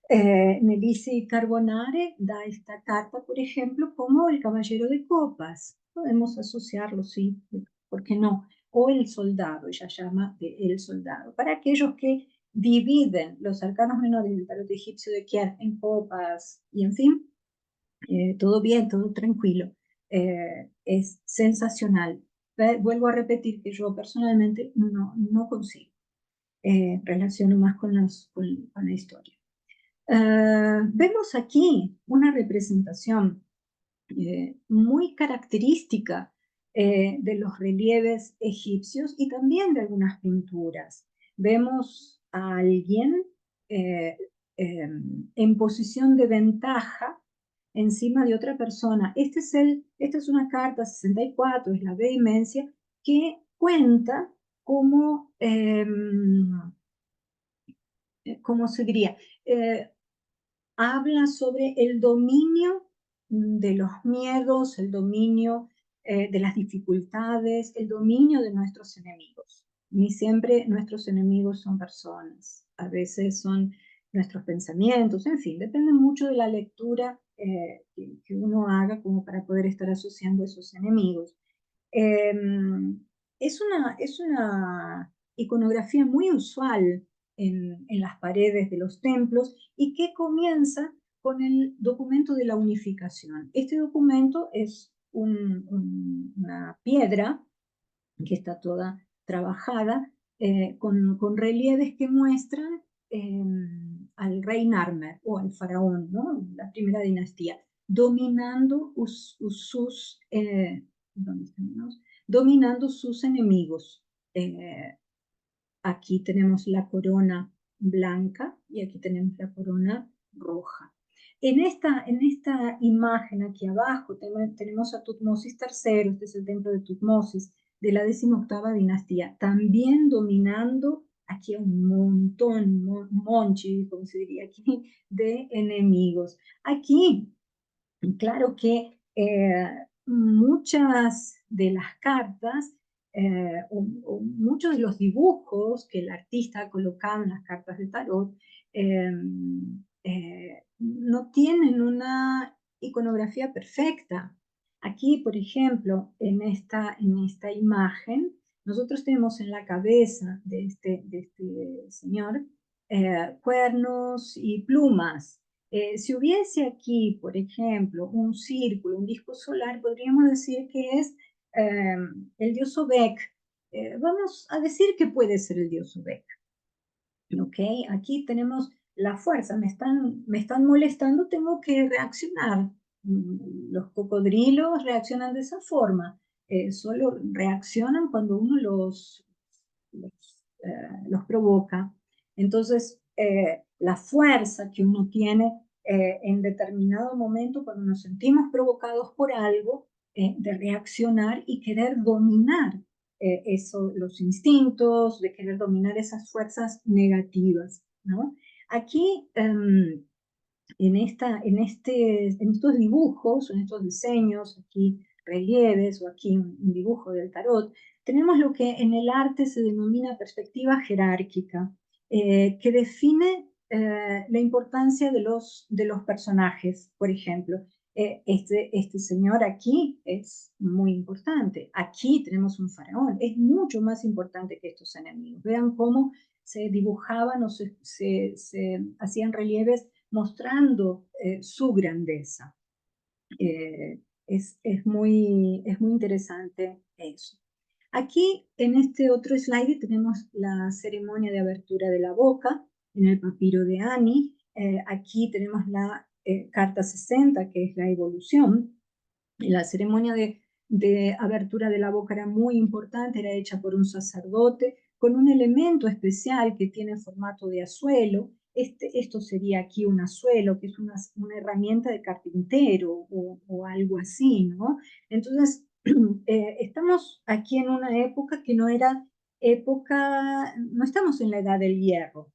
Nelisi Carbonare da esta carta, por ejemplo, como el caballero de copas. Podemos asociarlo, sí, ¿por qué no? O el soldado, ella llama de el soldado. Para aquellos que dividen los arcanos menores del tarot egipcio de Kier en copas y en fin, todo bien, todo tranquilo. Es sensacional. Vuelvo a repetir que yo personalmente no consigo. Relaciono más con la historia. Vemos aquí una representación muy característica de los relieves egipcios y también de algunas pinturas. Vemos a alguien eh, eh, en posición de ventaja encima de otra persona. Esta es una carta 64, es la vehemencia, que cuenta cómo, ¿cómo se diría? Habla sobre el dominio de los miedos, el dominio de las dificultades, el dominio de nuestros enemigos. Ni siempre nuestros enemigos son personas, a veces son nuestros pensamientos, en fin, depende mucho de la lectura que uno haga como para poder estar asociando esos enemigos. Eh, es una iconografía muy usual en las paredes de los templos y que comienza con el documento de la unificación. Este documento es una piedra que está toda trabajada con relieves que muestran eh, al rey Narmer o al faraón, ¿no? La primera dinastía, dominando ¿dónde estamos? Dominando sus enemigos. Aquí tenemos la corona blanca y aquí tenemos la corona roja. En esta imagen aquí abajo tenemos a Tutmosis III, este es el templo de Tutmosis, de la 18ª dinastía, también dominando aquí a un montón, monchi, como se diría aquí, de enemigos. Aquí, claro que muchas de las cartas o muchos de los dibujos que el artista ha colocado en las cartas de tarot no tienen una iconografía perfecta. Aquí, por ejemplo, en esta imagen, nosotros tenemos en la cabeza de este señor cuernos y plumas. Si hubiese aquí, por ejemplo, un círculo, un disco solar, podríamos decir que es el dios Sobek. Vamos a decir que puede ser el dios Sobek. ¿Ok? Aquí tenemos la fuerza, me están molestando, tengo que reaccionar. Los cocodrilos reaccionan de esa forma. Solo reaccionan cuando uno los provoca. Entonces, la fuerza que uno tiene en determinado momento, cuando nos sentimos provocados por algo, de reaccionar y querer dominar eso, los instintos, de querer dominar esas fuerzas negativas, ¿no? Aquí, en estos dibujos, en estos diseños, aquí relieves o aquí un dibujo del tarot, tenemos lo que en el arte se denomina perspectiva jerárquica, que define la importancia de los personajes, por ejemplo. Este señor aquí es muy importante. Aquí tenemos un faraón. Es mucho más importante que estos enemigos. Vean cómo se dibujaban o se hacían relieves mostrando su grandeza. Es muy interesante eso. Aquí, en este otro slide, tenemos la ceremonia de abertura de la boca, en el papiro de Ani. Aquí tenemos la carta 60, que es la evolución. La ceremonia de abertura de la boca era muy importante, era hecha por un sacerdote, con un elemento especial que tiene formato de azuelo. Esto sería aquí un azuelo, que es una herramienta de carpintero o algo así, ¿no? Entonces, estamos aquí en una época que no era no estamos en la edad del hierro,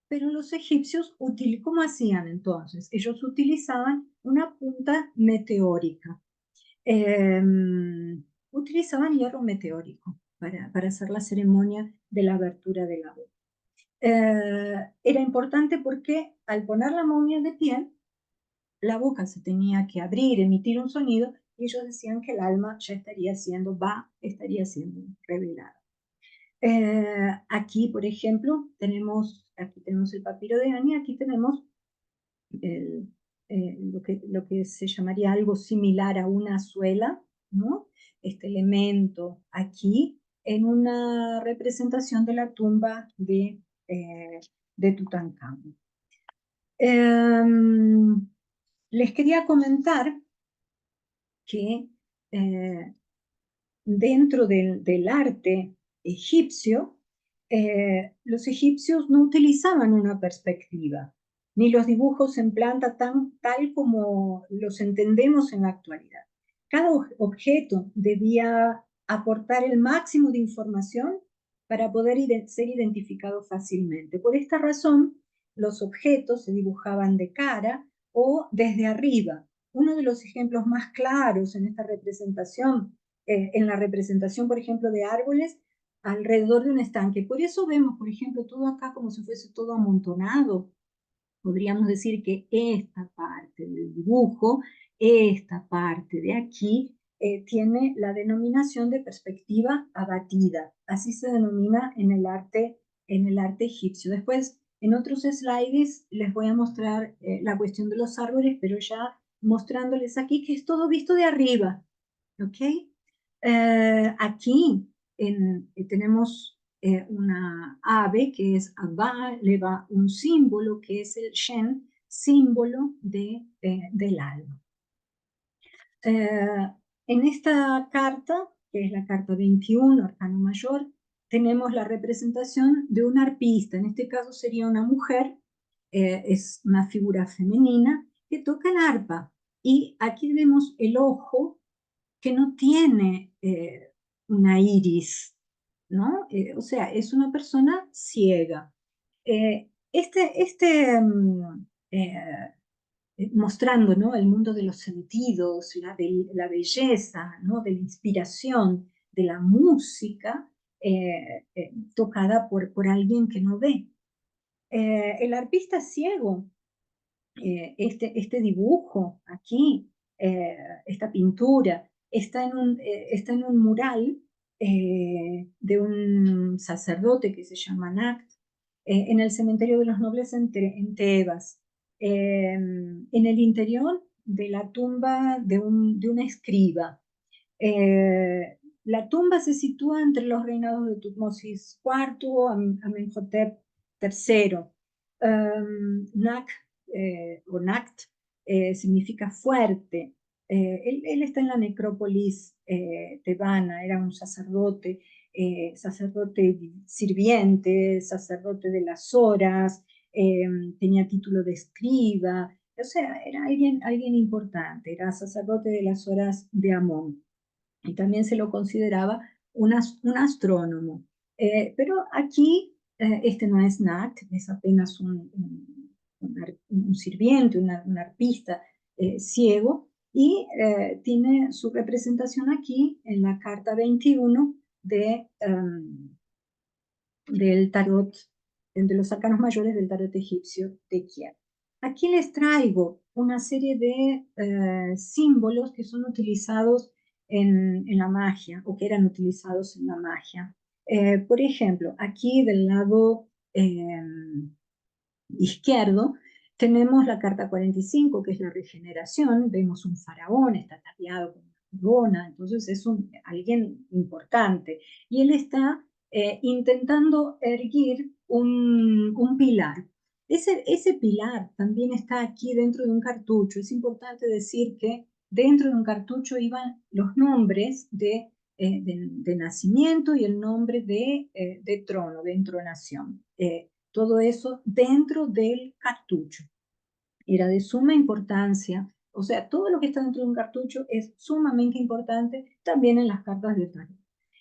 pero los egipcios, ¿cómo hacían entonces? Ellos utilizaban una punta meteórica. Eh, Utilizaban hierro meteórico para hacer la ceremonia de la abertura de la boca. Era importante porque al poner la momia de pie, la boca se tenía que abrir, emitir un sonido, y ellos decían que el alma ya estaría siendo revelada. Aquí, por ejemplo, aquí tenemos el papiro de Ani, aquí tenemos lo que se llamaría algo similar a una suela, ¿no? Este elemento aquí en una representación de la tumba de Tutankamón. Les quería comentar que dentro del arte egipcio, los egipcios no utilizaban una perspectiva, ni los dibujos en planta tal como los entendemos en la actualidad. Cada objeto debía aportar el máximo de información para poder ser identificado fácilmente. Por esta razón, los objetos se dibujaban de cara o desde arriba. Uno de los ejemplos más claros en esta representación, en la representación, por ejemplo, de árboles, alrededor de un estanque. Por eso vemos, por ejemplo, todo acá como si fuese todo amontonado. Podríamos decir que esta parte del dibujo, esta parte de aquí, tiene la denominación de perspectiva abatida. Así se denomina en el arte egipcio. Después, en otros slides, les voy a mostrar la cuestión de los árboles, pero ya mostrándoles aquí que es todo visto de arriba. ¿Ok? Aquí tenemos una ave que es Abba, le va un símbolo que es el Shen, símbolo del alma. En esta carta, que es la carta 21, arcano mayor, tenemos la representación de un arpista. En este caso sería una mujer, es una figura femenina que toca el arpa. Y aquí vemos el ojo que no tiene una iris, ¿no? O sea, es una persona ciega. Mostrando, ¿no?, el mundo de los sentidos, la belleza, ¿no?, de la inspiración, de la música tocada por alguien que no ve. El arpista ciego, este dibujo aquí, esta pintura, está en un mural de un sacerdote que se llama Nact, en el cementerio de los nobles en Tebas, en el interior de la tumba de una escriba. La tumba se sitúa entre los reinados de Tutmosis IV, Amenhotep III. Nak o Nakt significa fuerte. Él está en la necrópolis tebana, era un sacerdote, sacerdote sirviente, sacerdote de las horas, tenía título de escriba, o sea, era alguien importante, era sacerdote de las horas de Amón y también se lo consideraba un astrónomo. Pero aquí este no es Nat, es apenas un sirviente, un arpista ciego, y tiene su representación aquí en la carta 21 del tarot, de los arcanos mayores del tarot egipcio de Kiev. Aquí les traigo una serie de símbolos que son utilizados en la magia, o que eran utilizados en la magia. Por ejemplo, aquí del lado izquierdo tenemos la carta 45, que es la regeneración. Vemos un faraón, está tapiado con una corona, entonces es alguien importante. Y él está intentando erguir un pilar. Ese pilar también está aquí dentro de un cartucho. Es importante decir que dentro de un cartucho iban los nombres de nacimiento y el nombre de trono, de entronación. Todo eso dentro del cartucho. Era de suma importancia, o sea, todo lo que está dentro de un cartucho es sumamente importante también en las cartas de tarot.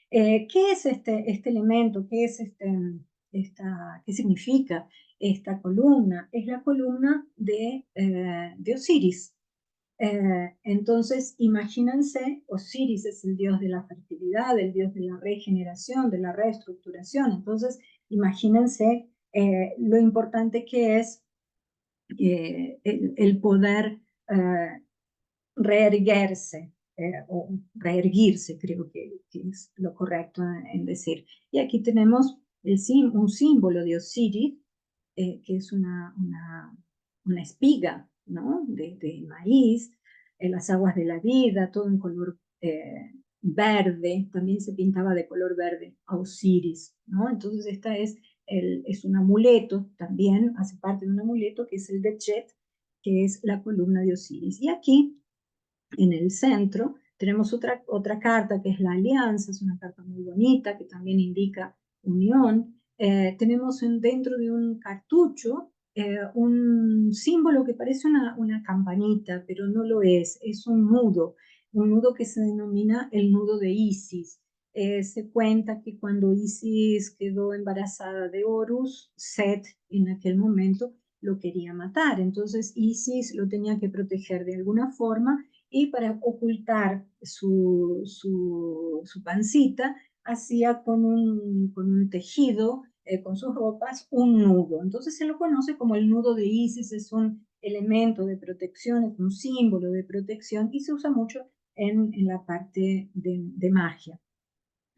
¿Qué es este elemento? ¿Qué significa esta columna? Es la columna de Osiris. Entonces, imagínense, Osiris es el dios de la fertilidad, el dios de la regeneración, de la reestructuración. Entonces, imagínense lo importante que es el poder reerguirse, o reerguirse, creo que es lo correcto en decir. Y aquí tenemos un símbolo de Osiris, que es una espiga, ¿no? de maíz, las aguas de la vida, todo en color verde, también se pintaba de color verde a Osiris, ¿no? Entonces esta es un amuleto, también hace parte de un amuleto que es el de Chet, que es la columna de Osiris. Y aquí, en el centro, tenemos otra carta que es la alianza, es una carta muy bonita que también indica unión. Tenemos dentro de un cartucho un símbolo que parece una campanita, pero no lo es un nudo que se denomina el nudo de Isis. Se cuenta que cuando Isis quedó embarazada de Horus, Set en aquel momento lo quería matar. Entonces Isis lo tenía que proteger de alguna forma y para ocultar su pancita hacía con un tejido, con sus ropas, un nudo. Entonces se lo conoce como el nudo de Isis, es un elemento de protección, es un símbolo de protección y se usa mucho en la parte de magia.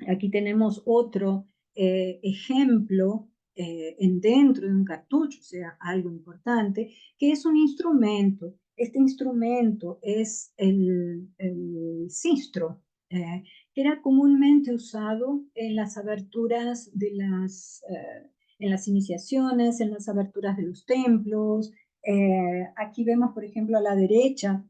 Aquí tenemos otro ejemplo dentro de un cartucho, o sea, algo importante, que es un instrumento. Este instrumento es el sistro, que era comúnmente usado en las aberturas en las iniciaciones, en las aberturas de los templos. Aquí vemos, por ejemplo, a la derecha,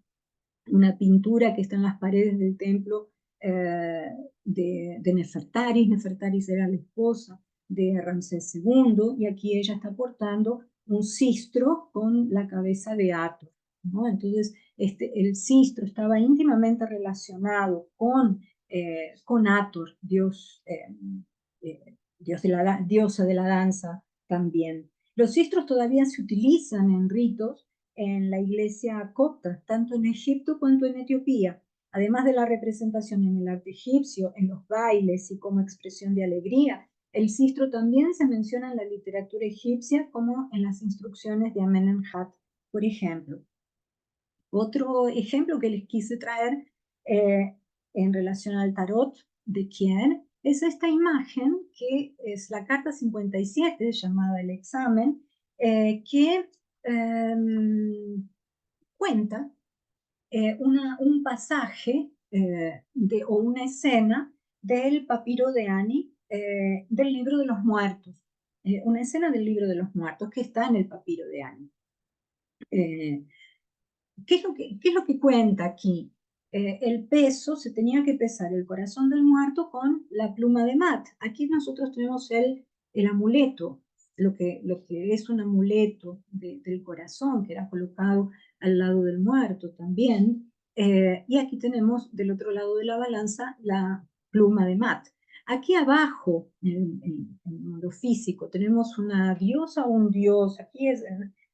una pintura que está en las paredes del templo de Nefertaris. Nefertaris era la esposa de Ramsés II, y aquí ella está portando un sistro con la cabeza de Hathor, ¿no? Entonces, el sistro estaba íntimamente relacionado con Hathor, diosa de la danza también. Los sistros todavía se utilizan en ritos en la iglesia copta, tanto en Egipto cuanto en Etiopía. Además de la representación en el arte egipcio, en los bailes y como expresión de alegría, El sistro también se menciona en la literatura egipcia como en las instrucciones de Amenemhat, por ejemplo. Otro ejemplo que les quise traer en relación al tarot de Kier es esta imagen que es la carta 57 llamada El examen, que cuenta un pasaje o una escena del papiro de Ani del libro de los muertos, una escena del libro de los muertos que está en el papiro de Ani. ¿Qué es lo que cuenta aquí? El peso, se tenía que pesar el corazón del muerto con la pluma de Mat. Aquí nosotros tenemos el amuleto, lo que es un amuleto del corazón que era colocado al lado del muerto también. Y aquí tenemos del otro lado de la balanza la pluma de Mat. Aquí abajo, en el mundo físico, tenemos una diosa o un dios. Aquí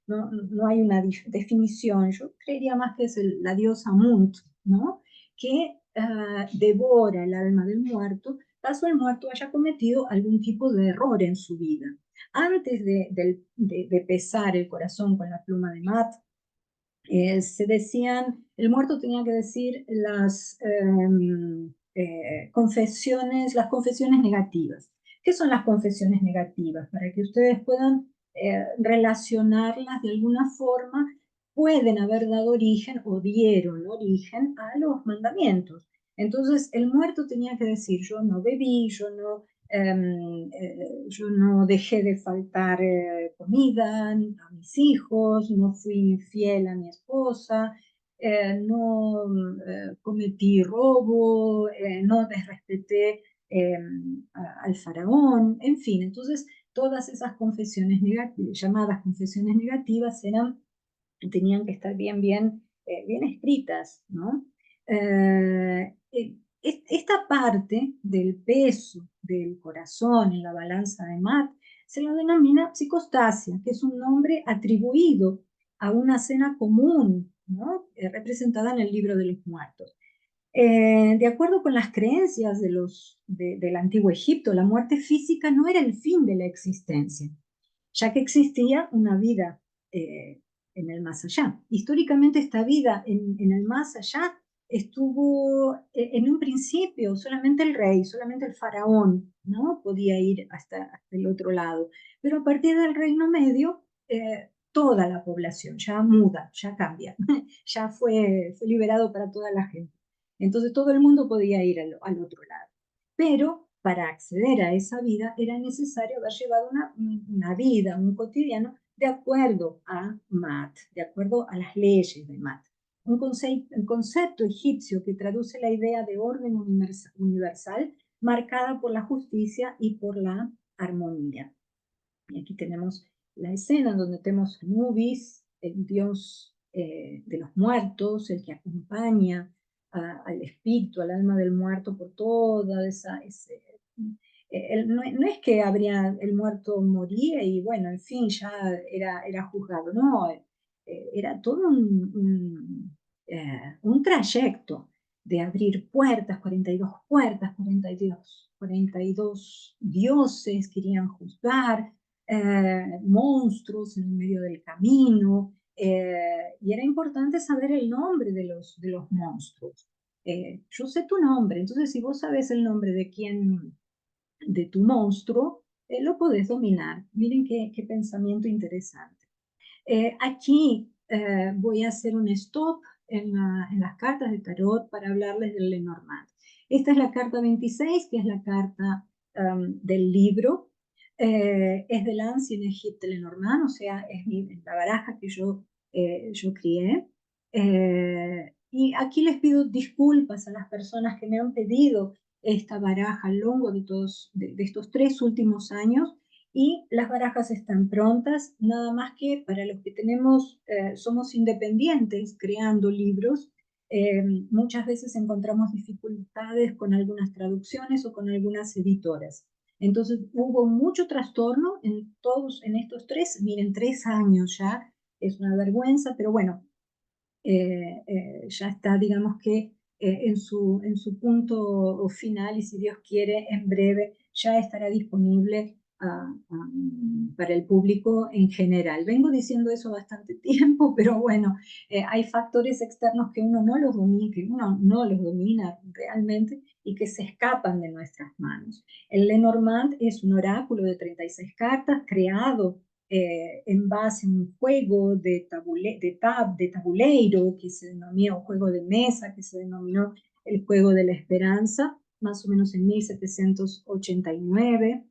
no hay una definición. Yo creería más que es la diosa Munt, ¿no? Que devora el alma del muerto, caso el muerto haya cometido algún tipo de error en su vida. Antes de pesar el corazón con la pluma de Mat, se decían, el muerto tenía que decir las confesiones negativas. ¿Qué son las confesiones negativas? Para que ustedes puedan relacionarlas de alguna forma, pueden haber dado origen o dieron origen a los mandamientos. Entonces, el muerto tenía que decir, yo no bebí, yo no dejé de faltar comida a mis hijos, no fui infiel a mi esposa, no cometí robo, no desrespeté al faraón, en fin. Entonces, todas esas confesiones negativas, llamadas confesiones negativas, tenían que estar bien escritas, ¿no? Esta parte del peso del corazón en la balanza de Mat se lo denomina psicostasia, que es un nombre atribuido a una cena común, ¿no? Representada en el libro de los muertos. De acuerdo con las creencias del antiguo Egipto, la muerte física no era el fin de la existencia, ya que existía una vida en el más allá. Históricamente esta vida en el más allá estuvo en un principio solamente el rey, solamente el faraón, ¿no? Podía ir hasta el otro lado. Pero a partir del Reino Medio, toda la población ya muda, ya cambia, ya fue liberado para toda la gente. Entonces todo el mundo podía ir al otro lado. Pero para acceder a esa vida era necesario haber llevado una vida, un cotidiano, de acuerdo a Mat, de acuerdo a las leyes de Mat. Un concepto egipcio que traduce la idea de orden universal marcada por la justicia y por la armonía. Y aquí tenemos la escena donde tenemos a Anubis, el dios de los muertos, el que acompaña al espíritu, al alma del muerto por toda no es que el muerto moría y bueno, en fin, ya era juzgado, no, era todo un trayecto de abrir puertas, 42 puertas, 42 dioses querían juzgar, monstruos en el medio del camino, y era importante saber el nombre de los monstruos. Yo sé tu nombre, entonces si vos sabes el nombre de tu monstruo, lo podés dominar. Miren qué pensamiento interesante. Aquí voy a hacer un stop en las cartas de tarot para hablarles del Lenormand. Esta es la carta 26, que es la carta del libro. Es del Ancien Egypte Lenormand, o sea, es la baraja que yo crié. Y aquí les pido disculpas a las personas que me han pedido esta baraja a lo largo de estos 3 últimos años, y las barajas están prontas, nada más que para los que somos independientes creando libros, muchas veces encontramos dificultades con algunas traducciones o con algunas editoras. Entonces hubo mucho trastorno en estos 3 años ya, es una vergüenza, pero bueno, ya está, digamos que en su punto final, y si Dios quiere, en breve ya estará disponible para el público en general. Vengo diciendo eso bastante tiempo, pero bueno, hay factores externos que uno no los domina realmente y que se escapan de nuestras manos. El Lenormand es un oráculo de 36 cartas creado en base a un juego de tabuleiro que se denominó, un juego de mesa que se denominó el Juego de la Esperanza, más o menos en 1789,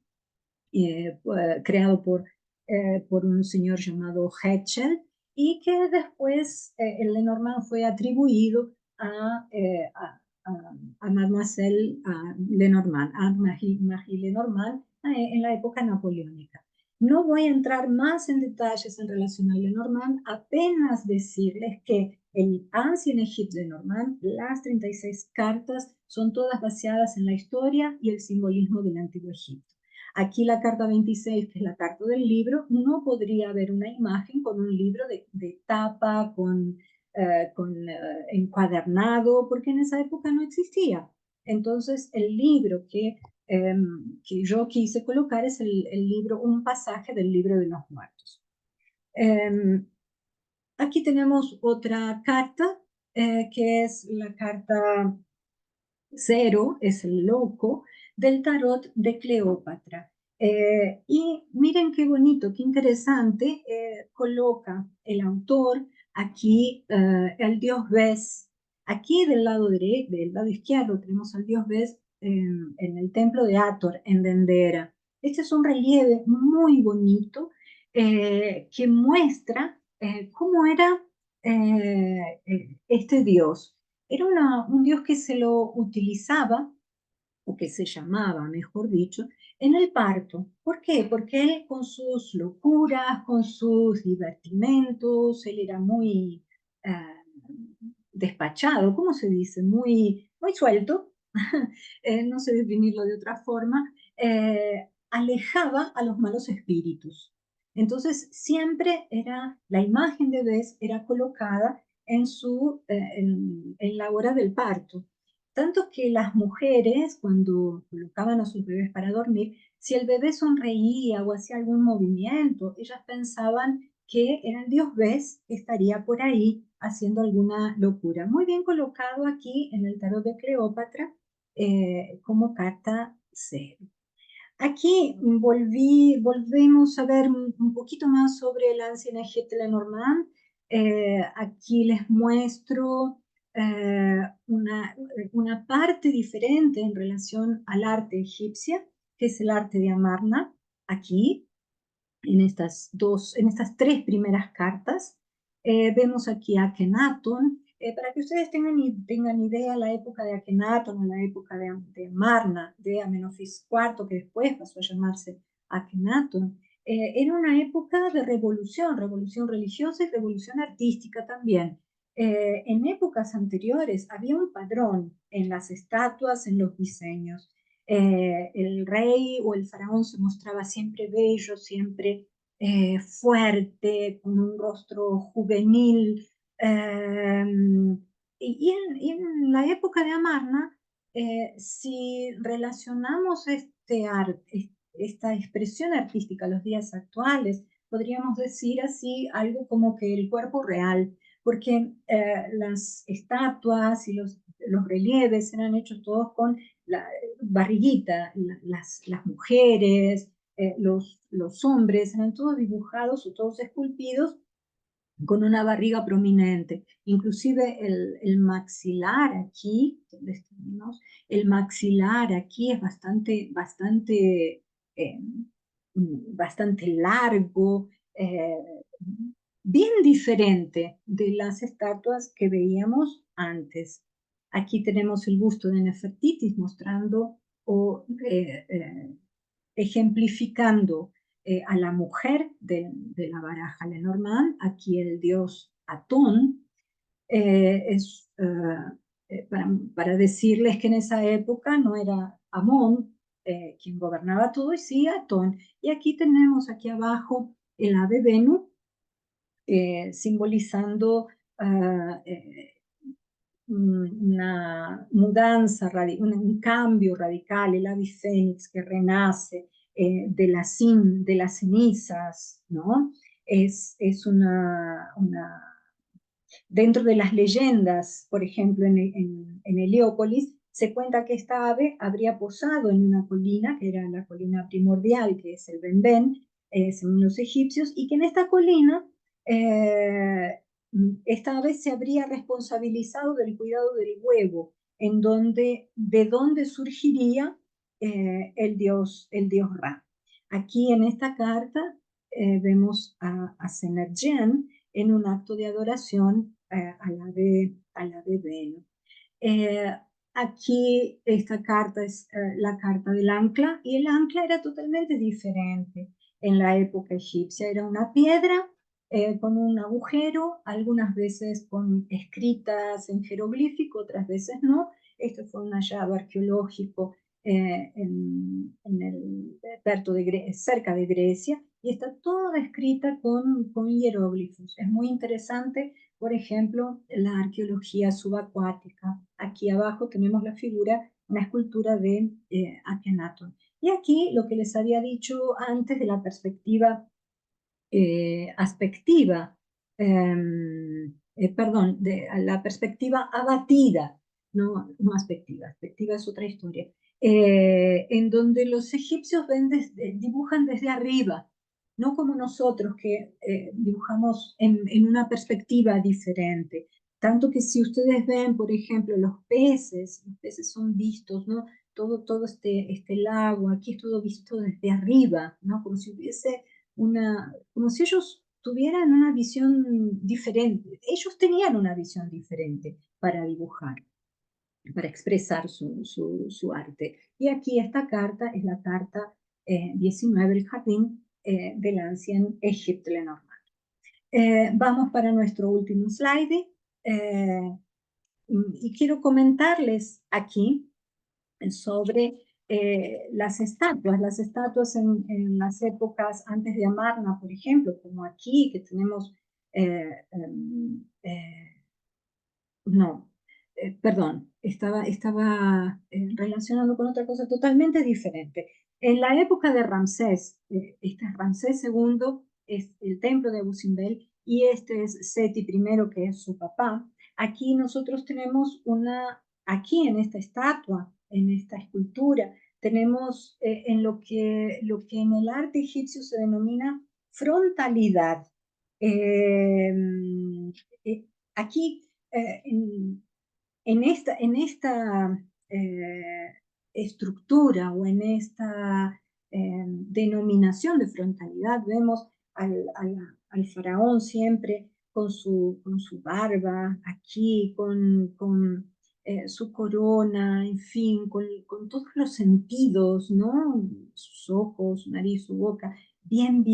creado por un señor llamado Hetchel, y que después el Lenormand fue atribuido a Mademoiselle Lenormand, a Marie Lenormand, en la época napoleónica. No voy a entrar más en detalles en relación al Lenormand, apenas decirles que el Ancien Égypte Lenormand, las 36 cartas, son todas basadas en la historia y el simbolismo del Antiguo Egipto. Aquí la carta 26, que es la carta del libro, no podría haber una imagen con un libro de tapa, con encuadernado, porque en esa época no existía. Entonces, el libro que yo quise colocar es el libro, un pasaje del libro de los muertos. Aquí tenemos otra carta, que es la carta 0, es el loco, del tarot de Cleopatra. Y miren qué bonito, qué interesante, coloca el autor aquí el dios Bes. Aquí del lado izquierdo tenemos al dios Bes en el templo de Hathor, en Dendera. Este es un relieve muy bonito que muestra cómo era este dios. Era un dios que se lo utilizaba, o que se llamaba, mejor dicho, en el parto. ¿Por qué? Porque él con sus locuras, con sus divertimentos, él era muy despachado, ¿cómo se dice? Muy suelto, no sé definirlo de otra forma, alejaba a los malos espíritus. Entonces siempre la imagen de Bes era colocada en la hora del parto. Tanto que las mujeres, cuando colocaban a sus bebés para dormir, si el bebé sonreía o hacía algún movimiento, ellas pensaban que era el dios Bes que estaría por ahí haciendo alguna locura. Muy bien colocado aquí en el tarot de Cleopatra como carta 0. Aquí volvemos a ver un poquito más sobre el Ancien Égypte Lenormand. Aquí les muestro una parte diferente en relación al arte egipcio, que es el arte de Amarna, aquí, en estas tres primeras cartas. Vemos aquí a Akenatón. Para que ustedes tengan idea, la época de Akenatón, la época de Amarna, de Amenofis IV, que después pasó a llamarse Akenatón, era una época de revolución religiosa y revolución artística también. En épocas anteriores había un padrón en las estatuas, en los diseños. El rey o el faraón se mostraba siempre bello, siempre fuerte, con un rostro juvenil. Y en la época de Amarna, si relacionamos esta expresión artística a los días actuales, podríamos decir así algo como que el cuerpo real, porque las estatuas y los relieves eran hechos todos con la barriguita, las mujeres, los hombres, eran todos dibujados o todos esculpidos con una barriga prominente. Inclusive el maxilar aquí, el maxilar aquí es eh, bastante largo, bien diferente de las estatuas que veíamos antes. Aquí tenemos el busto de Nefertiti mostrando o ejemplificando a la mujer de la baraja Lenormand, aquí el dios Atón, para decirles que en esa época no era Amón quien gobernaba todo, y sí Atón. Y aquí tenemos aquí abajo el ave Venus, simbolizando una mudanza, un cambio radical, el ave fénix que renace de las cenizas, ¿no? Es dentro de las leyendas, por ejemplo, en Heliópolis, se cuenta que esta ave habría posado en una colina, que era la colina primordial, que es el Benben, según los egipcios, y que en esta colina eh, esta ave se habría responsabilizado del cuidado del huevo, de donde surgiría el dios Ra. Aquí en esta carta vemos a Semerjen en un acto de adoración a la de Venus. Eh, Aquí esta carta es la carta del ancla, y el ancla era totalmente diferente en la época egipcia. Era una piedra con un agujero, algunas veces con escritas en jeroglífico, otras veces no. Esto fue un hallazgo arqueológico en el Perto cerca de Grecia, y está toda escrita con hieróglifos. Es muy interesante, por ejemplo, la arqueología subacuática. Aquí abajo tenemos la figura, una escultura de Akenatón. Y aquí lo que les había dicho antes de la perspectiva aspectiva, perdón, de la perspectiva abatida, no aspectiva, aspectiva es otra historia, en donde los egipcios dibujan desde arriba, no como nosotros que dibujamos en una perspectiva diferente. Tanto que si ustedes ven, por ejemplo, los peces son vistos, ¿no? Todo este lago, aquí es todo visto desde arriba, ¿no? Como si hubiese como si ellos tuvieran una visión diferente. Ellos tenían una visión diferente para dibujar, para expresar su arte. Y aquí esta carta es la carta 19 del jardín del Ancien Égypte Lenormand. Vamos para nuestro último slide. Y quiero comentarles aquí sobre las estatuas en las épocas antes de Amarna, por ejemplo, como aquí, que tenemos, no, perdón, estaba relacionando con otra cosa totalmente diferente. En la época de Ramsés, este es Ramsés II, es el templo de Abu Simbel, y este es Seti I, que es su papá. Aquí nosotros tenemos aquí en esta estatua, en esta escultura, tenemos en lo que en el arte egipcio se denomina frontalidad. Eh, Aquí en esta estructura o en esta denominación de frontalidad vemos al faraón siempre con su barba aquí, con su corona, en fin, con todos los sentidos, ¿no? Sus ojos, su nariz, su boca, bien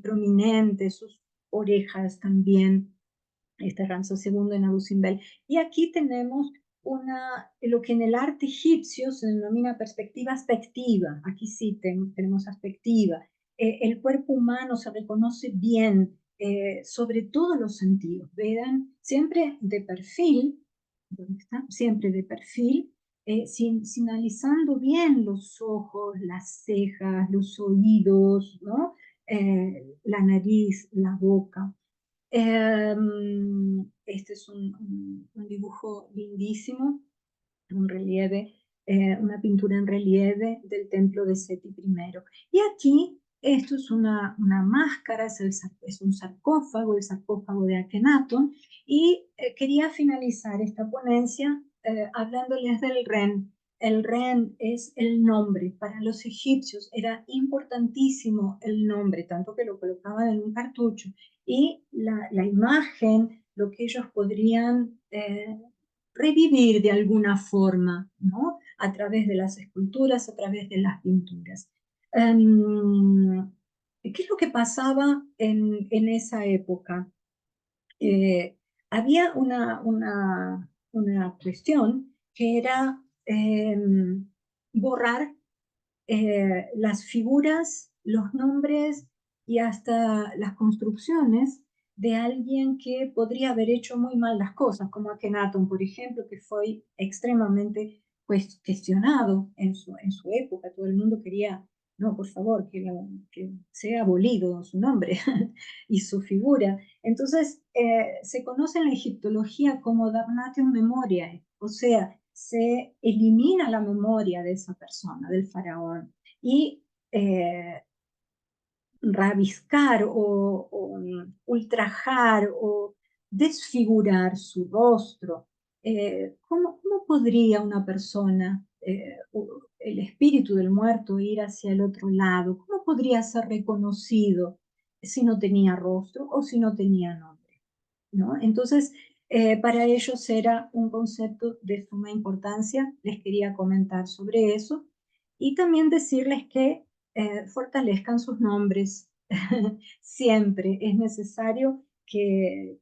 prominentes, sus orejas también, este Ramsés II en Abu Simbel. Y aquí tenemos lo que en el arte egipcio se denomina perspectiva aspectiva. Aquí sí tenemos aspectiva. El cuerpo humano se reconoce bien sobre todos los sentidos. Vean, siempre de perfil, ¿dónde está? Siempre de perfil, sinalizando bien los ojos, las cejas, los oídos, ¿no? La nariz, la boca. Este es un dibujo lindísimo, un relieve, una pintura en relieve del templo de Seti I. Y aquí, esto es una máscara, es un sarcófago, el sarcófago de Akenatón, y quería finalizar esta ponencia hablándoles del Ren. El Ren es el nombre. Para los egipcios era importantísimo el nombre, tanto que lo colocaban en un cartucho. Y la imagen, lo que ellos podrían revivir de alguna forma, ¿no? A través de las esculturas, a través de las pinturas. ¿Qué es lo que pasaba en esa época? Había una cuestión que era borrar las figuras, los nombres y hasta las construcciones de alguien que podría haber hecho muy mal las cosas, como Akhenaton, por ejemplo, que fue extremadamente cuestionado en su época. Todo el mundo quería, no, por favor, que sea abolido su nombre y su figura. Entonces, se conoce en la egiptología como damnatio memoriae, o sea, se elimina la memoria de esa persona, del faraón, y rabiscar o ultrajar o desfigurar su rostro. ¿Cómo podría una persona, el espíritu del muerto, ir hacia el otro lado? ¿Cómo podría ser reconocido si no tenía rostro o si no tenía nombre? ¿No? Entonces, para ellos era un concepto de suma importancia. Les quería comentar sobre eso y también decirles que fortalezcan sus nombres. Siempre es necesario que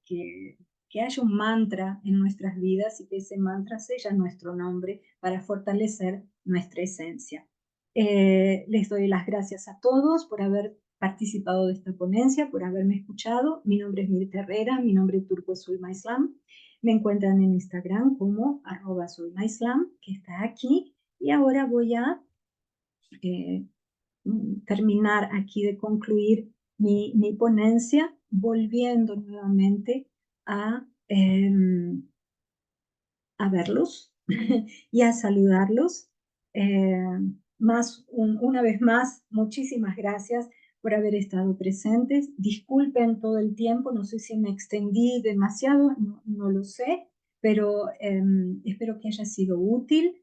haya un mantra en nuestras vidas y que ese mantra sea nuestro nombre para fortalecer nuestra esencia. Les doy las gracias a todos por haber participado de esta ponencia, por haberme escuchado. Mi nombre es Mirta Herrera, mi nombre turco es @sulmaislam. Me encuentran en Instagram como @sulmaislam, que está aquí. Y ahora voy a eh, terminar aquí de concluir mi ponencia, volviendo nuevamente a, a verlos y a saludarlos. Eh, una vez más, muchísimas gracias por haber estado presentes. Disculpen todo el tiempo, no sé si me extendí demasiado, no lo sé, pero espero que haya sido útil.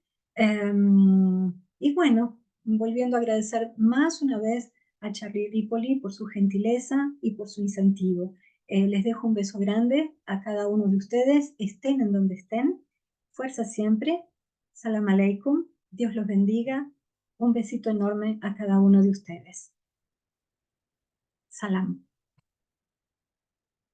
Y bueno, volviendo a agradecer más una vez a Charlie Ripoli por su gentileza y por su incentivo. Les dejo un beso grande a cada uno de ustedes, estén en donde estén. Fuerza siempre. Salam aleikum. Dios los bendiga. Un besito enorme a cada uno de ustedes. Salam.